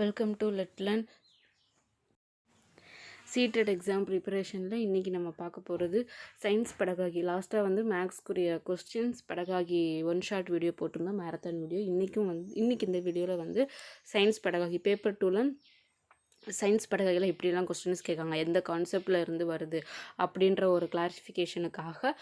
Welcome to let learn. CTET exam ப்ரிப்பரேஷனில் இன்றைக்கி நம்ம பார்க்க போகிறது சயின்ஸ் பெடகாகி. லாஸ்ட்டாக வந்து மேக்ஸ்க்குரிய questions pedagogy one short video போட்டிருந்தோம், மேரத்தான் வீடியோ. இன்றைக்கி இந்த வீடியோவில் வந்து சயின்ஸ் பெடகாகி பேப்பர் 2ல் சயின்ஸ் பெடகாகியில் எப்படிலாம் கொஸ்டின்ஸ் கேட்காங்க, எந்த கான்செப்டில் இருந்து வருது அப்படின்ற ஒரு கிளாரிஃபிகேஷனுக்காக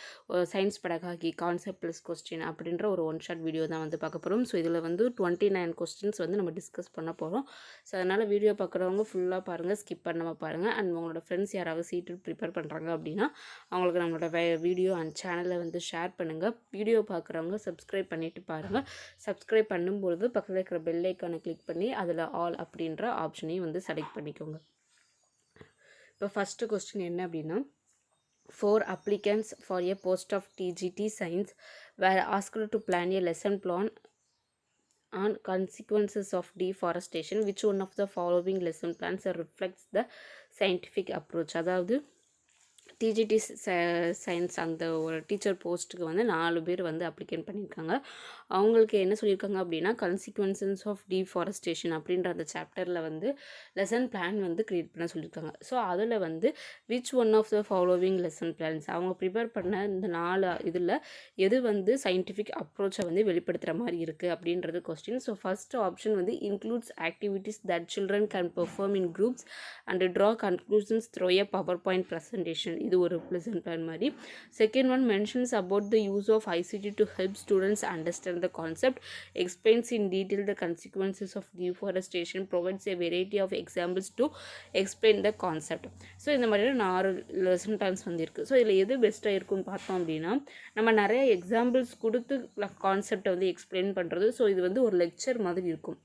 science pedagogy concept plus question அப்படின்ற ஒரு ஒன் ஷார்ட் வீடியோ தான் வந்து பார்க்க போகிறோம். ஸோ இதில் வந்து 29 கொஸ்டின்ஸ் வந்து நம்ம டிஸ்கஸ் பண்ண போகிறோம். ஸோ அதனால் வீடியோ பார்க்குறவங்க ஃபுல்லாக பாருங்கள், ஸ்கிப் பண்ணாமல் பாருங்கள். அண்ட் உங்களோட ஃப்ரெண்ட்ஸ் யாராவது சீட்டு ப்ரிப்பேர் பண்ணுறாங்க அப்படின்னா அவங்களுக்கு நம்மளோட வீடியோ அண்ட் சேனலை வந்து ஷேர் பண்ணுங்கள். வீடியோ பார்க்குறவங்க சப்ஸ்கிரைப் பண்ணிவிட்டு பாருங்கள். சப்ஸ்கிரைப் பண்ணும்பொழுது பக்கத்தில் இருக்கிற பெல் ஐக்கானை கிளிக் பண்ணி அதில் ஆல் அப்படின்ற ஆப்ஷனையும் வந்து செலக்ட் பண்ணிக்கோங்க. இப்போ ஃபஸ்ட்டு கொஸ்டின் என்ன அப்படின்னா, 4 applicants for a post of TGT Science were asked to plan a lesson plan on consequences of deforestation. Which one of the following lesson plans reflects the scientific approach? அதாவது டிஜிடி science அந்த ஒரு teacher போஸ்ட்டுக்கு வந்து 4 பேர் வந்து அப்ளிகேட் பண்ணியிருக்காங்க. அவங்களுக்கு என்ன சொல்லியிருக்காங்க அப்படின்னா, கன்சிக்வன்சஸ் ஆஃப் டீஃபாரஸ்டேஷன் அப்படின்ற அந்த சாப்டரில் வந்து லெசன் பிளான் வந்து க்ரியேட் பண்ண சொல்லியிருக்காங்க. ஸோ அதில் வந்து which one of the following lesson plans, அவங்க ப்ரிப்பேர் பண்ண இந்த 4 இதில் எது வந்து சயின்டிஃபிக் அப்ரோச்சை வந்து வெளிப்படுத்துகிற மாதிரி இருக்குது அப்படின்றது கொஸ்டின். ஸோ ஃபர்ஸ்ட் ஆப்ஷன் வந்து includes activities that children can perform in groups and draw conclusions through a PowerPoint presentation. இது ஒரு ப்ளசன்ட் பிளான் மாதிரி. Second one mentions about the use of ICT to help students understand the concept, explains in detail the consequences of deforestation, provides a variety of examples to explain the concept. So இந்த மாதிரியான 4 lesson plans வந்து இருக்குது. So இதில் எது பெஸ்ட்டாக இருக்குன்னு பார்த்தோம் அப்படின்னா, நம்ம நிறைய எக்ஸாம்பிள்ஸ் கொடுத்து கான்செப்டை வந்து எக்ஸ்பிளைன் பண்ணுறது. ஸோ இது வந்து ஒரு லெக்சர் மாதிரி இருக்கும்.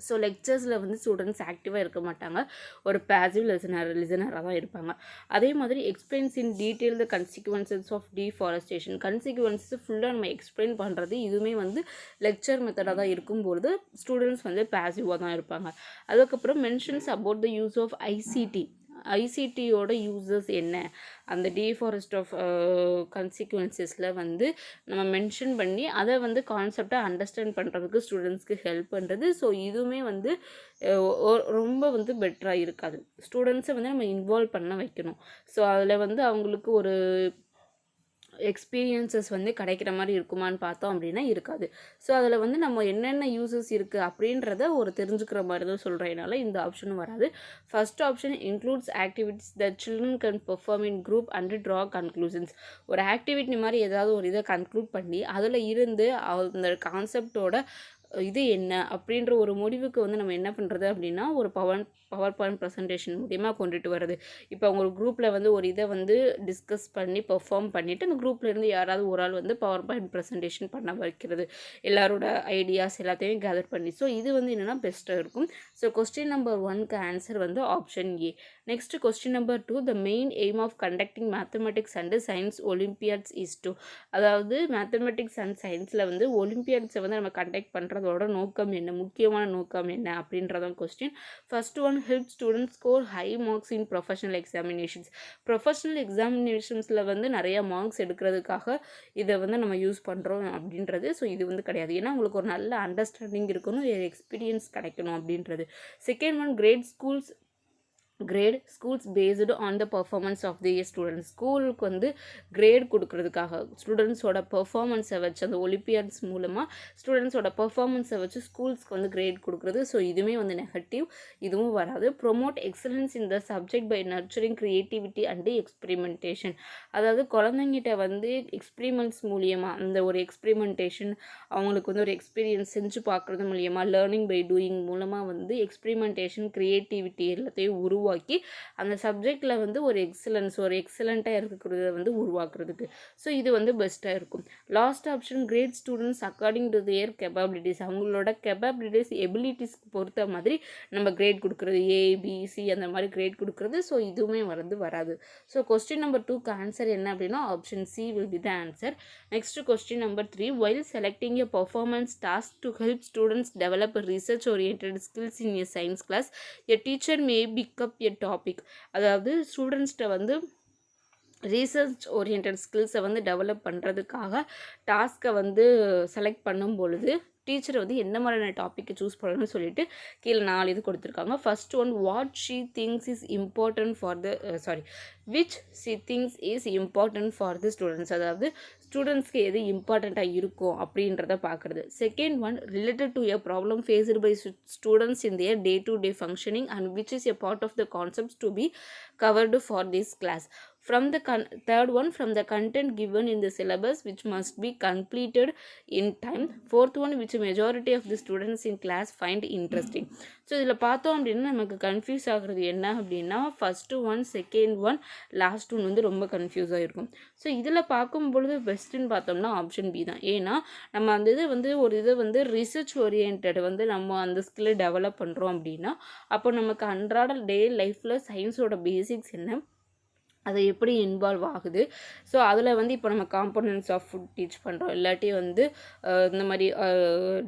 ஸோ லெக்சர்ஸில் வந்து ஸ்டூடெண்ட்ஸ் ஆக்டிவாக இருக்க மாட்டாங்க, ஒரு பேசிவ் லிசனராக தான் இருப்பாங்க. அதே மாதிரி explains in detail the consequences of deforestation, consequences ஃபுல்லாக நம்ம எக்ஸ்பிளைன் பண்ணுறது இதுவுமே வந்து லெக்சர் மெத்தடாக தான் இருக்கும்போது ஸ்டூடெண்ட்ஸ் வந்து பேசிவாக தான் இருப்பாங்க. அதுக்கப்புறம் mentions about the use of ஐசிடியோட யூசஸ் என்ன, அந்த டீஃபாரஸ்ட் ஆஃப் கன்சிக்வன்சஸில் வந்து நம்ம மென்ஷன் பண்ணி அதை வந்து கான்செப்டை அண்டர்ஸ்டாண்ட் பண்ணுறதுக்கு ஸ்டூடெண்ட்ஸ்க்கு ஹெல்ப் பண்ணுறது. ஸோ இதுவுமே வந்து ரொம்ப வந்து பெட்டராக இருக்காது. ஸ்டூடெண்ட்ஸை வந்து நம்ம இன்வால்வ் பண்ண வைக்கணும். ஸோ அதில் வந்து அவங்களுக்கு ஒரு எக்ஸ்பீரியன்ஸஸ் வந்து கிடைக்கிற மாதிரி இருக்குமான்னு பார்த்தோம் அப்படின்னா இருக்காது. ஸோ அதில் வந்து நம்ம என்னென்ன யூசஸ் இருக்குது அப்படின்றத ஒரு தெரிஞ்சுக்கிற மாதிரி தான் சொல்கிறதுனால இந்த ஆப்ஷனும் வராது. First option includes activities that children can perform in group and draw conclusions. ஒரு ஆக்டிவிட்டி மாதிரி ஏதாவது ஒரு இதை கன்க்ளூட் பண்ணி அதில் இருந்து அந்த கான்செப்டோட இது என்ன அப்படின்ற ஒரு முடிவுக்கு வந்து நம்ம என்ன பண்ணுறது அப்படின்னா, ஒரு பவர் பாயிண்ட் ப்ரெசன்டேஷன் மூலிமா கொண்டுட்டு வருது. இப்போ அவங்க ஒரு குரூப்பில் வந்து ஒரு இதை வந்து டிஸ்கஸ் பண்ணி பெர்ஃபார்ம் பண்ணிவிட்டு அந்த குரூப்பில் இருந்து யாராவது ஒரு ஆள் வந்து பவர் பாயிண்ட் ப்ரெசன்டேஷன் பண்ண வைக்கிறது, எல்லாரோட ஐடியாஸ் எல்லாத்தையும் கேதர் பண்ணி. ஸோ இது வந்து என்னென்னா பெஸ்ட்டாக இருக்கும். ஸோ கொஸ்டின் நம்பர் 1க்கு ஆன்சர் வந்து option A. Next question number 2, the main aim of conducting mathematics and science olympiads is to. அதாவது மேத்தமெட்டிக்ஸ் அண்ட் சயின்ஸில் வந்து ஒலிம்பியாட்ஸை வந்து நம்ம கண்டக்ட் பண்ணுறதோட நோக்கம் என்ன, முக்கியமான நோக்கம் என்ன அப்படின்றதான் question. First one, help students score high marks in professional examinations. Professional எக்ஸாமினேஷன்ஸில் வந்து நிறைய மார்க்ஸ் எடுக்கிறதுக்காக இதை வந்து நம்ம யூஸ் பண்ணுறோம் அப்படின்றது. ஸோ இது வந்து கிடையாது. ஏன்னா உங்களுக்கு ஒரு நல்ல அண்டர்ஸ்டாண்டிங் இருக்கணும், எக்ஸ்பீரியன்ஸ் கிடைக்கணும் அப்படின்றது. Second one, grade schools based on the performance of the students. ஸ்கூலுக்கு வந்து கிரேட் கொடுக்கறதுக்காக ஸ்டூடெண்ட்ஸோட பர்ஃபார்மன்ஸை வச்சு அந்த ஒலிம்பியாட்ஸ் மூலமாக ஸ்டூடெண்ட்ஸோட பர்ஃபார்மன்ஸை வச்சு ஸ்கூல்ஸ்க்கு வந்து கிரேட் கொடுக்குறது. ஸோ இதுவுமே வந்து நெகட்டிவ், இதுவும் வராது. Promote excellence in the subject by nurturing creativity and experimentation. அதாவது குழந்தைங்கிட்ட வந்து எக்ஸ்பெரிமெண்ட்ஸ் மூலியமாக அந்த ஒரு எக்ஸ்பெரிமெண்டேஷன் அவங்களுக்கு வந்து ஒரு எக்ஸ்பீரியன்ஸ் செஞ்சு பார்க்குறது மூலியமாக, லேர்னிங் பை டூயிங் மூலமாக வந்து எக்ஸ்பெரிமெண்டேஷன் க்ரியேட்டிவிட்டி எல்லாத்தையும் உருவாக்கி அந்த சப்ஜெக்டில் வந்து ஒரு எக்ஸலண்ட்டாக இருக்கக்கூடியதை வந்து உருவாக்குறதுக்கு. ஸோ இது வந்து பெஸ்ட்டாக இருக்கும். Last option, grade students according to their capabilities. அவங்களோட கெப்பாபிலிட்டிஸ் எபிலிட்டிஸ்க்கு பொறுத்த மாதிரி நம்ம கிரேட் கொடுக்குறது, ஏபிசி அந்த மாதிரி கிரேட் கொடுக்குறது. ஸோ இதுவுமே வராது. ஸோ கொஸ்டின் நம்பர் 2க்கு ஆன்சர் என்ன அப்படின்னா option C will be the answer. Next question number 3, while selecting a performance task to help students develop a research oriented skills in a science class, a teacher may pick up a topic. அதாவது ஸ்டூடெண்ட்ஸ்கிட்ட வந்து research orient ஸ்கில்ஸை வந்து develop பண்ணுறதுக்காக டாஸ்க்கை வந்து select பண்ணும் பொழுது teacher வந்து என்ன மாதிரியான டாப்பிக்கை சூஸ் பண்ணணும்னு சொல்லிட்டு கீழே 4 இது கொடுத்துருக்காங்க. First one what she thinks is important for the which she thinks is important for the students, அதாவது ஸ்டூடெண்ட்ஸ்க்கு எது இம்பார்ட்டண்ட்டாக இருக்கும் அப்படின்றத பார்க்குறது. Second one related to a problem faced by students in their day to day functioning and which is a part of the concepts to be covered for this class. From the third one, from the content given in the syllabus which must be completed in time. Fourth one, which majority of the students in class find interesting. So இதில் பார்த்தோம் அப்படின்னா நமக்கு confuse ஆகுறது என்ன அப்படின்னா first one, second one, last one வந்து ரொம்ப கன்ஃபியூஸாக இருக்கும். ஸோ இதில் பார்க்கும் பொழுது பெஸ்ட்டுன்னு பார்த்தோம்னா ஆப்ஷன் பி தான். ஏன்னா நம்ம அந்த இது வந்து ஒரு இதை வந்து ரிசர்ச் ஓரியன்ட் வந்து நம்ம அந்த ஸ்கில்லை டெவலப் பண்ணுறோம் அப்படின்னா அப்போ நமக்கு அன்றாட டே லைஃப்பில் சயின்ஸோட பேசிக்ஸ் என்ன, அது எப்படி இன்வால்வ் ஆகுது. ஸோ அதில் வந்து இப்போ நம்ம காம்போனன்ட்ஸ் ஆஃப் ஃபுட் டீச் பண்ணுறோம், இல்லாட்டி வந்து இந்த மாதிரி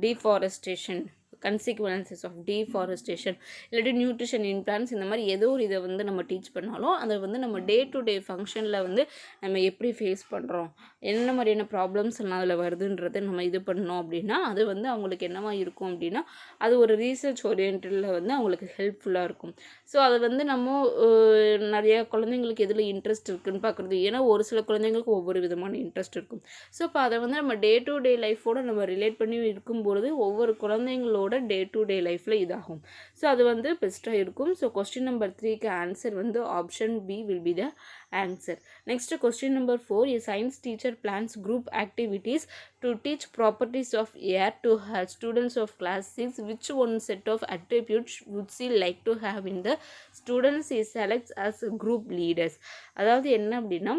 டீஃபாரஸ்டேஷன், கன்சிக்வன்சஸ் ஆஃப் டீஃபாரஸ்டேஷன், இல்லாட்டி நியூட்ரிஷன் இன் பிளான்ஸ், இந்த மாதிரி ஏதோ ஒரு இதை வந்து நம்ம டீச் பண்ணாலும் அதை வந்து நம்ம டே டு டே ஃபங்க்ஷனில் வந்து நம்ம எப்படி ஃபேஸ் பண்ணுறோம், என்ன மாதிரியான ப்ராப்ளம்ஸ் எல்லாம் அதில் வருதுன்றதை நம்ம இது பண்ணோம் அப்படின்னா அது வந்து அவங்களுக்கு என்னவா இருக்கும் அப்படின்னா அது ஒரு ரீசர்ச் ஓரியன்டில் வந்து அவங்களுக்கு ஹெல்ப்ஃபுல்லாக இருக்கும். ஸோ அதை வந்து நம்ம நிறைய குழந்தைங்களுக்கு எதில் இன்ட்ரெஸ்ட் இருக்குதுன்னு பார்க்குறது. ஏன்னா ஒரு சில குழந்தைங்களுக்கு ஒவ்வொரு விதமான இன்ட்ரெஸ்ட் இருக்கும். ஸோ இப்போ அதை வந்து நம்ம டே டு டே லைஃபோடு நம்ம ரிலேட் பண்ணி இருக்கும்பொழுது ஒவ்வொரு குழந்தைங்களோட டே டு டே லைஃப்பில் இதாகும். ஸோ அது வந்து பெஸ்ட்டாக இருக்கும். ஸோ கொஸ்டின் நம்பர் 3க்கு ஆன்சர் வந்து option B will be the answer. Next question number 4, a science teacher plans group activities to teach properties of air to her students of class 6. Which one set of attributes would she like to have in the students he selects as group leaders? அதாவது என்ன அப்படின்னா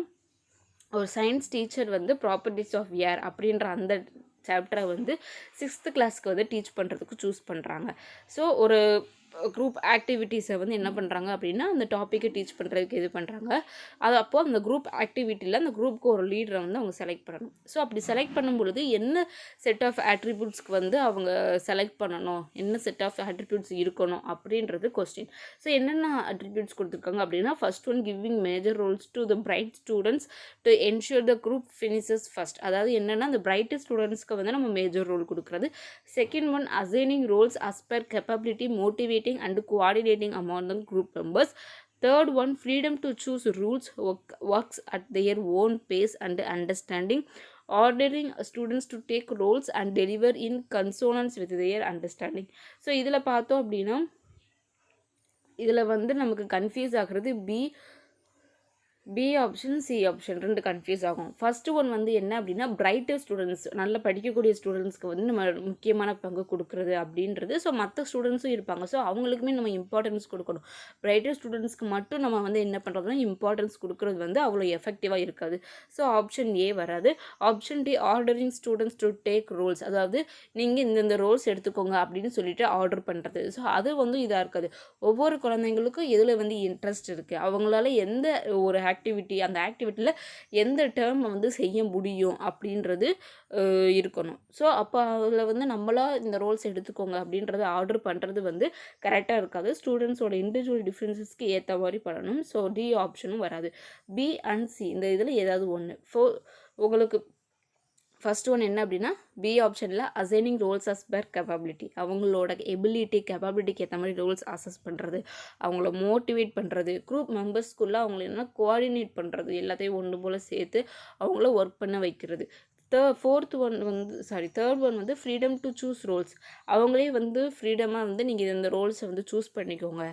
ஒரு science teacher வந்து properties of air அப்படின்ற அந்த சாப்டரை வந்து 6th கிளாஸ்க்கு வந்து டீச் பண்ணுறதுக்கு சூஸ் பண்ணுறாங்க. ஸோ ஒரு குரூப் ஆக்டிவிட்டீஸை வந்து என்ன பண்ணுறாங்க அப்படின்னா அந்த டாப்பிக்கை டீச் பண்ணுறதுக்கு இது பண்ணுறாங்க. அது அப்போது அந்த குரூப் ஆக்டிவிட்டியில் அந்த குரூப்புக்கு ஒரு லீடரை வந்து அவங்க செலக்ட் பண்ணணும். ஸோ அப்படி செலக்ட் பண்ணும்பொழுது என்ன செட் ஆஃப் ஆட்ரிபியூட்ஸ்க்கு வந்து அவங்க செலக்ட் பண்ணணும், என்ன செட் ஆஃப் ஆட்ரிபியூட்ஸ் இருக்கணும் அப்படின்றது கொஸ்டின். ஸோ என்னென்ன ஆட்ரிபியூட்ஸ் கொடுத்துருக்காங்க அப்படின்னா first one giving major roles to the bright students to ensure the group finishes first. அதாவது என்னென்னா அந்த பிரைட்டஸ்ட் ஸ்டூடெண்ட்ஸ்க்கு வந்து நம்ம மேஜர் ரோல் கொடுக்குறது. Second one assigning roles as per capability, motivating and coordinating among the group members. Third one, freedom to choose rules, works at their own pace and understanding, ordering students to take roles and deliver in consonance with their understanding. So இதில் பார்த்தோம் அப்படின்னா இதில் வந்து நமக்கு confuse ஆகிறது B option, C option ரெண்டு confuse ஆகும். First one வந்து என்ன அப்படின்னா பிரைட்டர் ஸ்டூடெண்ட்ஸ், நல்லா படிக்கக்கூடிய ஸ்டூடெண்ட்ஸ்க்கு வந்து நம்ம முக்கியமான பங்கு கொடுக்குறது அப்படின்றது. ஸோ மற்ற ஸ்டூடெண்ட்ஸும் இருப்பாங்க. ஸோ அவங்களுக்குமே நம்ம இம்பார்ட்டன்ஸ் கொடுக்கணும். பிரைட்டர் ஸ்டூடெண்ட்ஸ்க்கு மட்டும் நம்ம வந்து என்ன பண்ணுறதுனா இம்பார்ட்டன்ஸ் கொடுக்குறது வந்து அவ்வளோ எஃபெக்டிவாக இருக்காது. ஸோ ஆப்ஷன் ஏ வராது. Option D ordering students to take roles, அதாவது நீங்கள் இந்தந்த ரோல்ஸ் எடுத்துக்கோங்க அப்படின்னு சொல்லிட்டு ஆர்டர் பண்ணுறது. ஸோ அது வந்து இதாக இருக்காது. ஒவ்வொரு குழந்தைங்களுக்கும் எதில் வந்து இன்ட்ரெஸ்ட் இருக்குது, அவங்களால எந்த ஒரு ஆக்டிவிட்டி அந்த ஆக்டிவிட்டியில் எந்த டேர்ம் வந்து செய்ய முடியும் அப்படின்றது இருக்கணும். ஸோ அப்போ அதில் வந்து நம்மளா இந்த ரோல்ஸ் எடுத்துக்கோங்க அப்படின்றத ஆர்டர் பண்ணுறது வந்து கரெக்டாக இருக்காது. ஸ்டூடெண்ட்ஸோட இண்டிவிஜுவல் டிஃப்ரென்சஸ்க்கு ஏற்ற மாதிரி பண்ணணும். ஸோ டி ஆப்ஷனும் வராது. பி அண்ட் சி இந்த இதில் ஏதாவது ஒன்று. உங்களுக்கு ஃபர்ஸ்ட் ஒன் என்ன அப்படின்னா பி ஆப்ஷனில் assigning roles as per capability, அவங்களோட எபிலிட்டி கேப்பபிலிட்டிக்கு ஏற்ற மாதிரி ரோல்ஸ் அசஸ் பண்ணுறது, அவங்கள மோட்டிவேட் பண்ணுறது, குரூப் மெம்பர்ஸ்குள்ளே அவங்கள என்ன கோஆர்டினேட் பண்ணுறது, எல்லாத்தையும் ஒன்று போல் சேர்த்து அவங்கள ஒர்க் பண்ண வைக்கிறது. தேர்ட் ஒன் வந்து ஃப்ரீடம் டு சூஸ் ரோல்ஸ், அவங்களே வந்து ஃப்ரீடமாக வந்து நீங்கள் இந்த ரோல்ஸை வந்து சூஸ் பண்ணிக்கோங்க,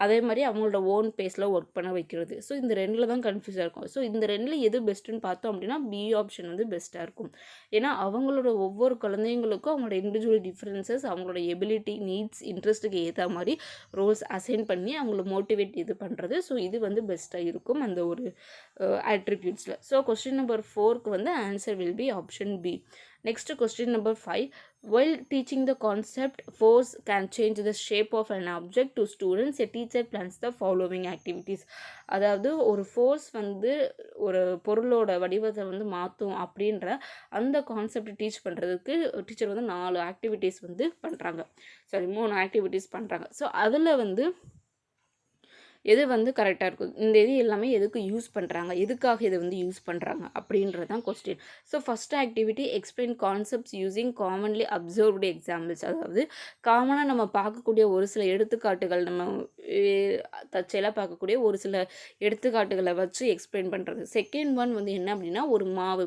அதே மாதிரி அவங்களோட ஓன் பேஸில் ஒர்க் பண்ண வைக்கிறது. ஸோ இந்த ரெண்டில் தான் கன்ஃபியூஸாக இருக்கும். ஸோ இந்த ரெண்டில் எது பெஸ்ட்டுன்னு பார்த்தோம் அப்படின்னா பி ஆப்ஷன் வந்து பெஸ்ட்டாக இருக்கும். ஏன்னா அவங்களோட ஒவ்வொரு குழந்தைங்களுக்கும் அவங்களோட இண்டிவிஜுவல் டிஃப்ரென்சஸ், அவங்களோட எபிலிட்டி, நீட்ஸ், இன்ட்ரெஸ்ட்டுக்கு ஏற்ற மாதிரி ரோல்ஸ் அசைன் பண்ணி அவங்கள மோட்டிவேட் இது பண்ணுறது. ஸோ இது வந்து பெஸ்ட்டாக இருக்கும் அந்த ஒரு ஆட்ரிபியூட்ஸில். ஸோ கொஸ்டின் நம்பர் 4க்கு வந்து answer will B option B. Next question number 5. While teaching the concept force can change the shape of an object to students, a teacher plans the following activities. அதாவது ஒரு force வந்து ஒரு பொருளோட வடிவத்தை வந்து மாற்றும் அப்படின்ற அந்த கான்செப்ட் டீச் பண்ணுறதுக்கு டீச்சர் வந்து 3 ஆக்டிவிட்டீஸ் வந்து பண்ணுறாங்க. ஸோ அதில் வந்து எது வந்து கரெக்டாக இருக்கும், இந்த இது எல்லாமே எதுக்கு யூஸ் பண்ணுறாங்க, எதுக்காக இதை வந்து யூஸ் பண்ணுறாங்க அப்படின்றது தான் question. So first activity explain concepts using commonly observed examples. அதாவது காமனாக நம்ம பார்க்கக்கூடிய ஒரு சில எடுத்துக்காட்டுகள், நம்ம தற்செயலாக பார்க்கக்கூடிய ஒரு சில எடுத்துக்காட்டுகளை வச்சு எக்ஸ்பிளைன் பண்ணுறது. செகண்ட் ஒன் வந்து என்ன அப்படின்னா, ஒரு மாவு,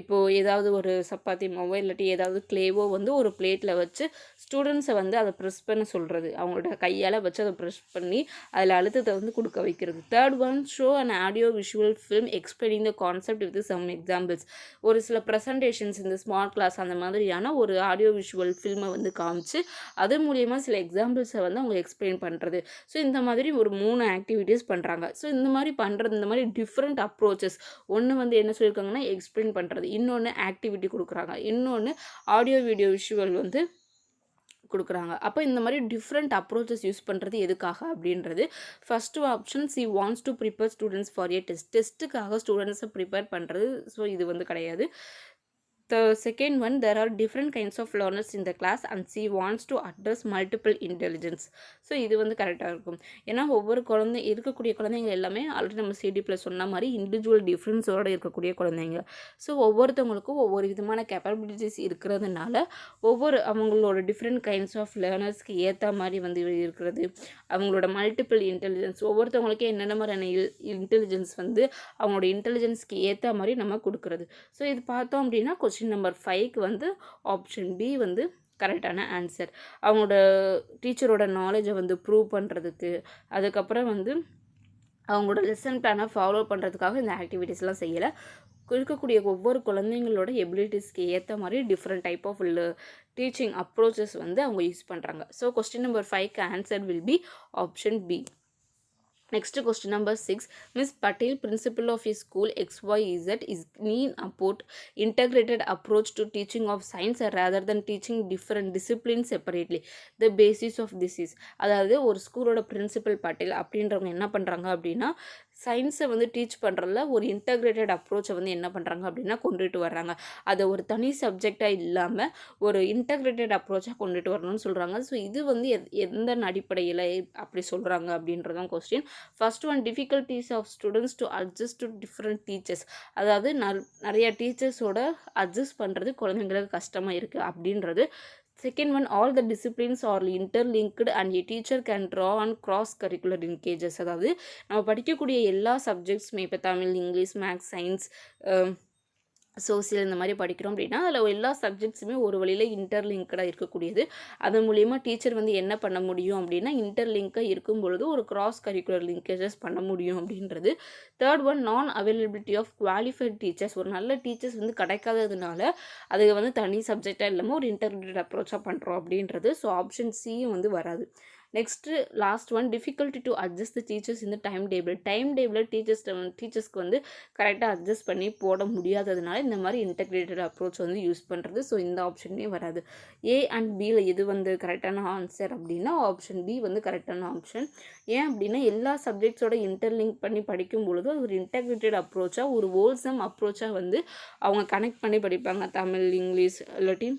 இப்போது ஏதாவது ஒரு சப்பாத்தி மாவோ இல்லாட்டி ஏதாவது கிளேவோ வந்து ஒரு பிளேட்டில் வச்சு ஸ்டூடெண்ட்ஸை வந்து அதை ப்ரெஸ் பண்ண சொல்கிறது, அவங்களோட கையால் வச்சு அதை ப்ரெஸ் பண்ணி அதில் அழுத்தத்தை வந்து கொடுக்க வைக்கிறது. Third one show and audio visual film explaining the concept with some examples. ஒரு சில ப்ரெசன்டேஷன்ஸ், இந்த ஸ்மார்ட் கிளாஸ் அந்த மாதிரியான ஒரு ஆடியோ விஷுவல் ஃபில்மை வந்து காமிச்சு அது மூலியமாக சில எக்ஸாம்பிள்ஸை வந்து அவங்க எக்ஸ்பிளைன் பண்ணுறது. ஸோ இந்த மாதிரி ஒரு 3 ஆக்டிவிட்டீஸ் பண்ணுறாங்க. ஸோ இந்த மாதிரி பண்ணுறது, இந்த மாதிரி டிஃப்ரெண்ட் அப்ரோச்சஸ். ஒன்று வந்து என்ன சொல்லியிருக்காங்கன்னா எக்ஸ்பிளைன் பண்ணுறது, இன்னொன்று ஆக்டிவிட்டி கொடுக்குறாங்க, இன்னொன்று ஆடியோ வீடியோ விஷுவல் வந்து கொடுக்குறாங்க. அப்போ இந்த மாதிரி டிஃப்ரெண்ட் அப்ரோச்சஸ் யூஸ் பண்ணுறது எதுக்காக அப்படின்றது. First option, she wants to prepare students for a டெஸ்ட்டுக்காக ஸ்டூடெண்ட்ஸை ப்ரிப்பேர் பண்ணுறது. ஸோ இது வந்து கிடையாது. The second one, there are different kinds of learners in the class and she wants to address multiple intelligence. So இது வந்து கரெக்டாக இருக்கும். ஏன்னா ஒவ்வொரு இருக்கக்கூடிய குழந்தைங்க எல்லாமே ஆல்ரெடி நம்ம சிடி+ சொன்ன மாதிரி இண்டிவிஜுவல் டிஃப்ரென்ஸோடு இருக்கக்கூடிய குழந்தைங்க. ஸோ ஒவ்வொருத்தவங்களுக்கும் ஒவ்வொரு விதமான கேப்பபிலிட்டிஸ் இருக்கிறதுனால அவங்களோட டிஃப்ரெண்ட் கைண்ட்ஸ் ஆஃப் லேர்னர்ஸ்க்கு ஏற்ற மாதிரி வந்து இருக்கிறது. அவங்களோட மல்டிபிள் இன்டெலிஜென்ஸ், ஒவ்வொருத்தவங்களுக்கும் என்னென்ன மாதிரியான இன்டெலிஜென்ஸ் வந்து அவங்களோட இன்டெலிஜென்ஸ்க்கு ஏற்ற மாதிரி நம்ம கொடுக்குறது. ஸோ இது பார்த்தோம் அப்படின்னா கொஸ்டின் நம்பர் 5க்கு வந்து ஆப்ஷன் பி வந்து கரெக்டான ஆன்சர். அவங்களோட டீச்சரோட நாலேஜை வந்து ப்ரூவ் பண்ணுறதுக்கு, அதுக்கப்புறம் வந்து அவங்களோட லெசன் பிளானை ஃபாலோ பண்ணுறதுக்காக இந்த ஆக்டிவிட்டீஸ்லாம் செய்யலை. இருக்கக்கூடிய ஒவ்வொரு குழந்தைங்களோட எபிலிட்டிஸ்க்கு ஏற்ற மாதிரி different type of teaching approaches வந்து அவங்க யூஸ் பண்ணுறாங்க. ஸோ கொஸ்டின் நம்பர் 5க்கு answer will be option B. Next question number 6. Miss Patel, principal of a school XYZ, is keen about integrated approach to teaching of science rather than teaching different disciplines separately. The basis of this is, அதாவது ஒரு ஸ்கூலோட principal Patel அப்படின்றவங்க என்ன பண்ணுறாங்க அப்படின்னா, சயின்ஸை வந்து teach பண்ணுறதுல ஒரு இன்டகிரேட்டட் அப்ரோச்சை வந்து என்ன பண்ணுறாங்க அப்படின்னா கொண்டுட்டு வர்றாங்க. அதை ஒரு தனி சப்ஜெக்டாக இல்லாமல் ஒரு இன்டகிரேட்டட் அப்ரோச்சாக கொண்டுட்டு வரணும்னு சொல்கிறாங்க. ஸோ இது வந்து எந்த அடிப்படையில் அப்படி சொல்கிறாங்க அப்படின்றதான் question. First one, difficulties of students to adjust to different teachers. அதாவது நிறைய டீச்சர்ஸோட அட்ஜஸ்ட் பண்ணுறது குழந்தைங்களுக்கு கஷ்டமாக இருக்குது அப்படின்றது. Second one, all the disciplines are interlinked and a teacher can draw on cross curricular linkages. அதாவது நம்ம படிக்கக்கூடிய எல்லா சப்ஜெக்ட்ஸுமே, இப்போ Tamil, English, maths, science, social இந்த மாதிரி படிக்கிறோம் அப்படின்னா அதில் எல்லா சப்ஜெக்ட்ஸுமே ஒரு வழியில் இன்டர்லிங்க்டாக இருக்கக்கூடியது. அதன் மூலிமா டீச்சர் வந்து என்ன பண்ண முடியும் அப்படின்னா இன்டர்லிங்காக இருக்கும் பொழுது ஒரு கிராஸ் கரிக்குலர் லிங்கேஜஸ் பண்ண முடியும் அப்படின்றது. தேர்ட் ஒன், நான் அவைலபிலிட்டி ஆஃப் குவாலிஃபைட் டீச்சர்ஸ். ஒரு நல்ல டீச்சர்ஸ் வந்து கிடைக்காததுனால அது வந்து தனி சப்ஜெக்டாக இல்லாமல் ஒரு இன்டர்கிரேட்டட் அப்ரோச்சாக பண்ணுறோம் அப்படின்றது. ஸோ ஆப்ஷன் சியும் வந்து வராது. Next last one, difficulty to adjust the teachers இந்த டைம் டேபிள் டீச்சர்ஸ்க்கு வந்து கரெக்டாக அட்ஜஸ்ட் பண்ணி போட முடியாததுனால இந்த மாதிரி இன்டகிரேட்டட் அப்ரோச் வந்து யூஸ் பண்ணுறது. ஸோ இந்த ஆப்ஷனே வராது. ஏ அண்ட் பியில் எது வந்து கரெக்டான ஆன்சர் அப்படின்னா ஆப்ஷன் பி வந்து கரெக்டான ஆப்ஷன். ஏன் அப்படின்னா எல்லா சப்ஜெக்ட்ஸோட இன்டர்லிங்க் பண்ணி படிக்கும் பொழுது ஒரு இன்டகிரேட்டட் அப்ரோச்சாக, ஒரு ஹோல்சம் அப்ரோச்சாக வந்து அவங்க கனெக்ட் பண்ணி படிப்பாங்க. தமிழ், இங்கிலீஷ் இல்லாட்டி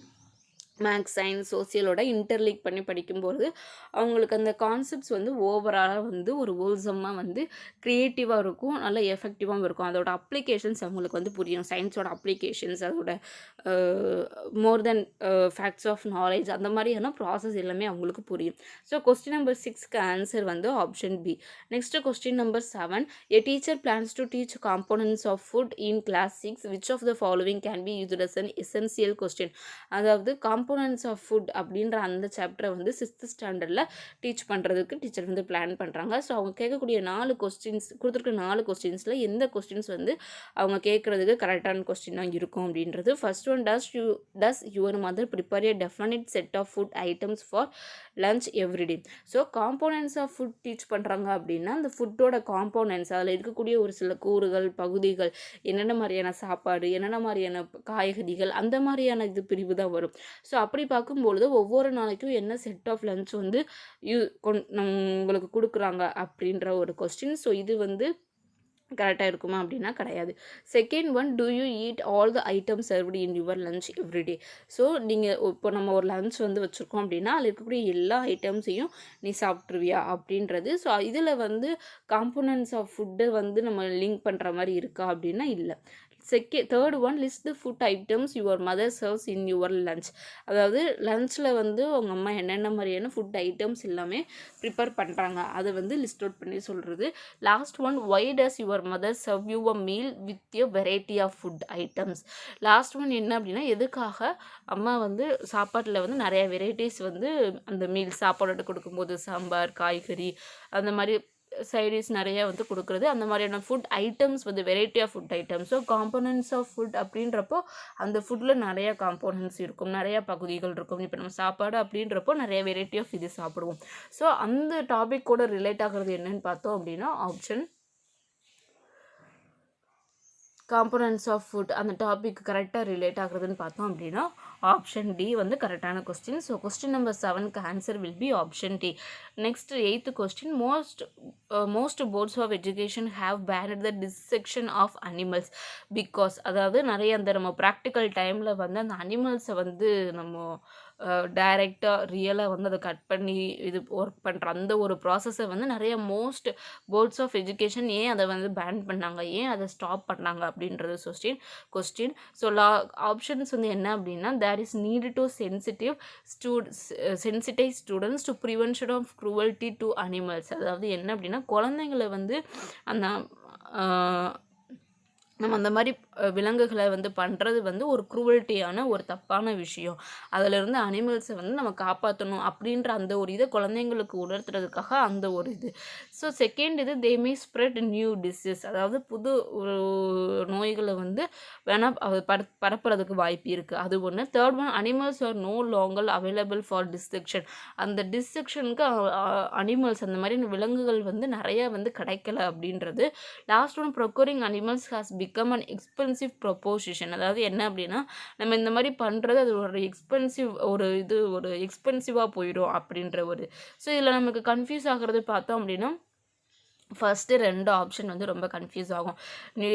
மேக்ஸ், சயின்ஸ், சோசியலோட இன்டர்லிங்க் பண்ணி படிக்கும்போது அவங்களுக்கு அந்த கான்செப்ட்ஸ் வந்து ஓவராலாக வந்து ஒரு ஹோல்சமாக வந்து க்ரியேட்டிவாக இருக்கும், நல்ல எஃபெக்டிவாகவும் இருக்கும். அதோட அப்ளிகேஷன்ஸ் அவங்களுக்கு வந்து புரியும். சயின்ஸோட அப்ளிகேஷன்ஸ், அதோட more then facts of knowledge, அந்த மாதிரியான ப்ராசஸ் எல்லாமே அவங்களுக்கு புரியும். ஸோ கொஸ்டின் நம்பர் 6க்கு ஆன்சர் வந்து option B. Next question number 7. A teacher plans to teach components of food in class 6. Which of the following can be used as an essential question? அதாவது components of food அப்படின்ற அந்த சாப்டரை வந்து 6th ஸ்டாண்டர்டில் teach பண்ணுறதுக்கு teacher வந்து plan பண்ணுறாங்க. So அவங்க கேட்கக்கூடிய 4 கொஸ்டின்ஸ் கொடுத்துருக்க 4 கொஸ்டின்ஸில் எந்த கொஸ்டின்ஸ் வந்து அவங்க கேட்குறதுக்கு கரெக்டான கொஸ்டினாக இருக்கும் அப்படின்றது. First one, does your mother prepare a definite set of food items for lunch every day. So components of food teach பண்ணுறாங்க அப்படின்னா அந்த ஃபுட்டோட காம்போனன்ட்ஸ், அதில் இருக்கக்கூடிய ஒரு சில கூறுகள், பகுதிகள், என்னென்ன மாதிரியான சாப்பாடு, என்னென்ன மாதிரியான காய்கறிகள், அந்த மாதிரியான இது பிரிவு தான் வரும். ஸோ அப்படி பார்க்கும்பொழுது ஒவ்வொரு நாளைக்கும் என்ன செட் ஆஃப் லஞ்ச் வந்து உங்களுக்கு கொடுக்குறாங்க அப்படின்ற ஒரு கொஸ்டின். ஸோ இது வந்து கரெக்டாக இருக்குமா அப்படின்னா கிடையாது. Second one, do you eat all the items served in your lunch every day. So நீங்கள் இப்போ நம்ம ஒரு லஞ்ச் வந்து வச்சுருக்கோம் அப்படின்னா அதில் இருக்கக்கூடிய எல்லா ஐட்டம்ஸையும் நீ சாப்பிட்ருவியா அப்படின்றது. ஸோ இதில் வந்து காம்போனன்ட்ஸ் ஆஃப் ஃபுட்டை வந்து நம்ம லிங்க் பண்ணுற மாதிரி இருக்கா அப்படின்னா இல்லை. Third one, list the food items your mother serves in your lunch. அதாவது லஞ்சில் வந்து உங்கள் அம்மா என்னென்ன மாதிரியான ஃபுட் ஐட்டம்ஸ் எல்லாமே ப்ரிப்பேர் பண்ணுறாங்க அதை வந்து லிஸ்ட் அவுட் பண்ணி சொல்கிறது. Last one, why does your mother serve you a meal with a variety of food items. Last one என்ன அப்படின்னா, எதுக்காக அம்மா வந்து சாப்பாட்டில் வந்து நிறைய வெரைட்டிஸ் வந்து அந்த மீல் சாப்பாடு கொடுக்கும்போது சாம்பார், காய்கறி அந்த மாதிரி சைடிஸ் நிறைய வந்து கொடுக்குறது, அந்த மாதிரியான ஃபுட் ஐட்டம்ஸ் வந்து variety of food items. So components of food அப்படின்றப்போ அந்த ஃபுட்டில் நிறைய காம்போனன்ட்ஸ் இருக்கும், நிறைய பகுதிகள் இருக்கும். இப்போ நம்ம சாப்பாடு அப்படின்றப்போ நிறைய வெரைட்டி ஆஃப் இது சாப்பிடுவோம். ஸோ அந்த டாபிக்கோட ரிலேட் ஆகிறது என்னன்னு பார்த்தோம் அப்படின்னா ஆப்ஷன் காம்போனன்ட்ஸ் ஆஃப் ஃபுட் அந்த டாபிக் கரெக்டாக ரிலேட் ஆகுறதுன்னு பார்த்தோம் அப்படின்னா ஆப்ஷன் டி வந்து கரெக்டான கொஸ்டின். ஸோ கொஸ்டின் நம்பர் 7க்கு answer will be option D. Next 8th question, most boards of education have banned the dissection of animals because. அதாவது நிறைய அந்த நம்ம ப்ராக்டிக்கல் டைமில் வந்து அந்த அனிமல்ஸை வந்து நம்ம டைரெக்டாக ரியலாக வந்து அதை கட் பண்ணி இது ஒர்க் பண்ணுற அந்த ஒரு ப்ராசஸை வந்து நிறைய மோஸ்ட் போர்ட்ஸ் ஆஃப் எஜுகேஷன் ஏன் அதை வந்து பேன் பண்ணாங்க, ஏன் அதை ஸ்டாப் பண்ணாங்க அப்படின்றது கொஸ்டின். ஸோ ஆப்ஷன்ஸ் வந்து என்ன அப்படின்னா, there is need to sensitise students to prevention of cruelty to animals. அதாவது என்ன அப்படின்னா, குழந்தைங்களை வந்து அந்த நம்ம அந்த மாதிரி விலங்குகளை வந்து பண்ணுறது வந்து ஒரு க்ரூவல்ட்டியான ஒரு தப்பான விஷயம். அதிலிருந்து அனிமல்ஸை வந்து நம்ம காப்பாற்றணும் அப்படின்ற அந்த ஒரு இதை குழந்தைங்களுக்கு உணர்த்துறதுக்காக அந்த ஒரு இது. ஸோ செகண்ட் இது, தே மே ஸ்ப்ரெட் நியூ டிசீஸ். அதாவது புது ஒரு நோய்களை வந்து வேணால் பரப்புறதுக்கு வாய்ப்பு இருக்குது, அது ஒன்று. Third one, animals are no longer available for dissection. அந்த டிஸ்செக்ஷனுக்கு அனிமல்ஸ் அந்த மாதிரி விலங்குகள் வந்து நிறைய வந்து கிடைக்கல அப்படின்றது. Last one, procuring animals has become an expensive proposition. அதாவது என்ன அப்படின்னா, நம்ம இந்த மாதிரி பண்ணுறது அது ஒரு எக்ஸ்பென்சிவாக போயிடும் அப்படின்ற ஒரு. ஸோ இதில் நமக்கு கன்ஃபியூஸ் ஆகிறது பார்த்தோம் அப்படின்னா, ஃபஸ்ட்டு 2 ஆப்ஷன் வந்து ரொம்ப கன்ஃபியூஸ் ஆகும்.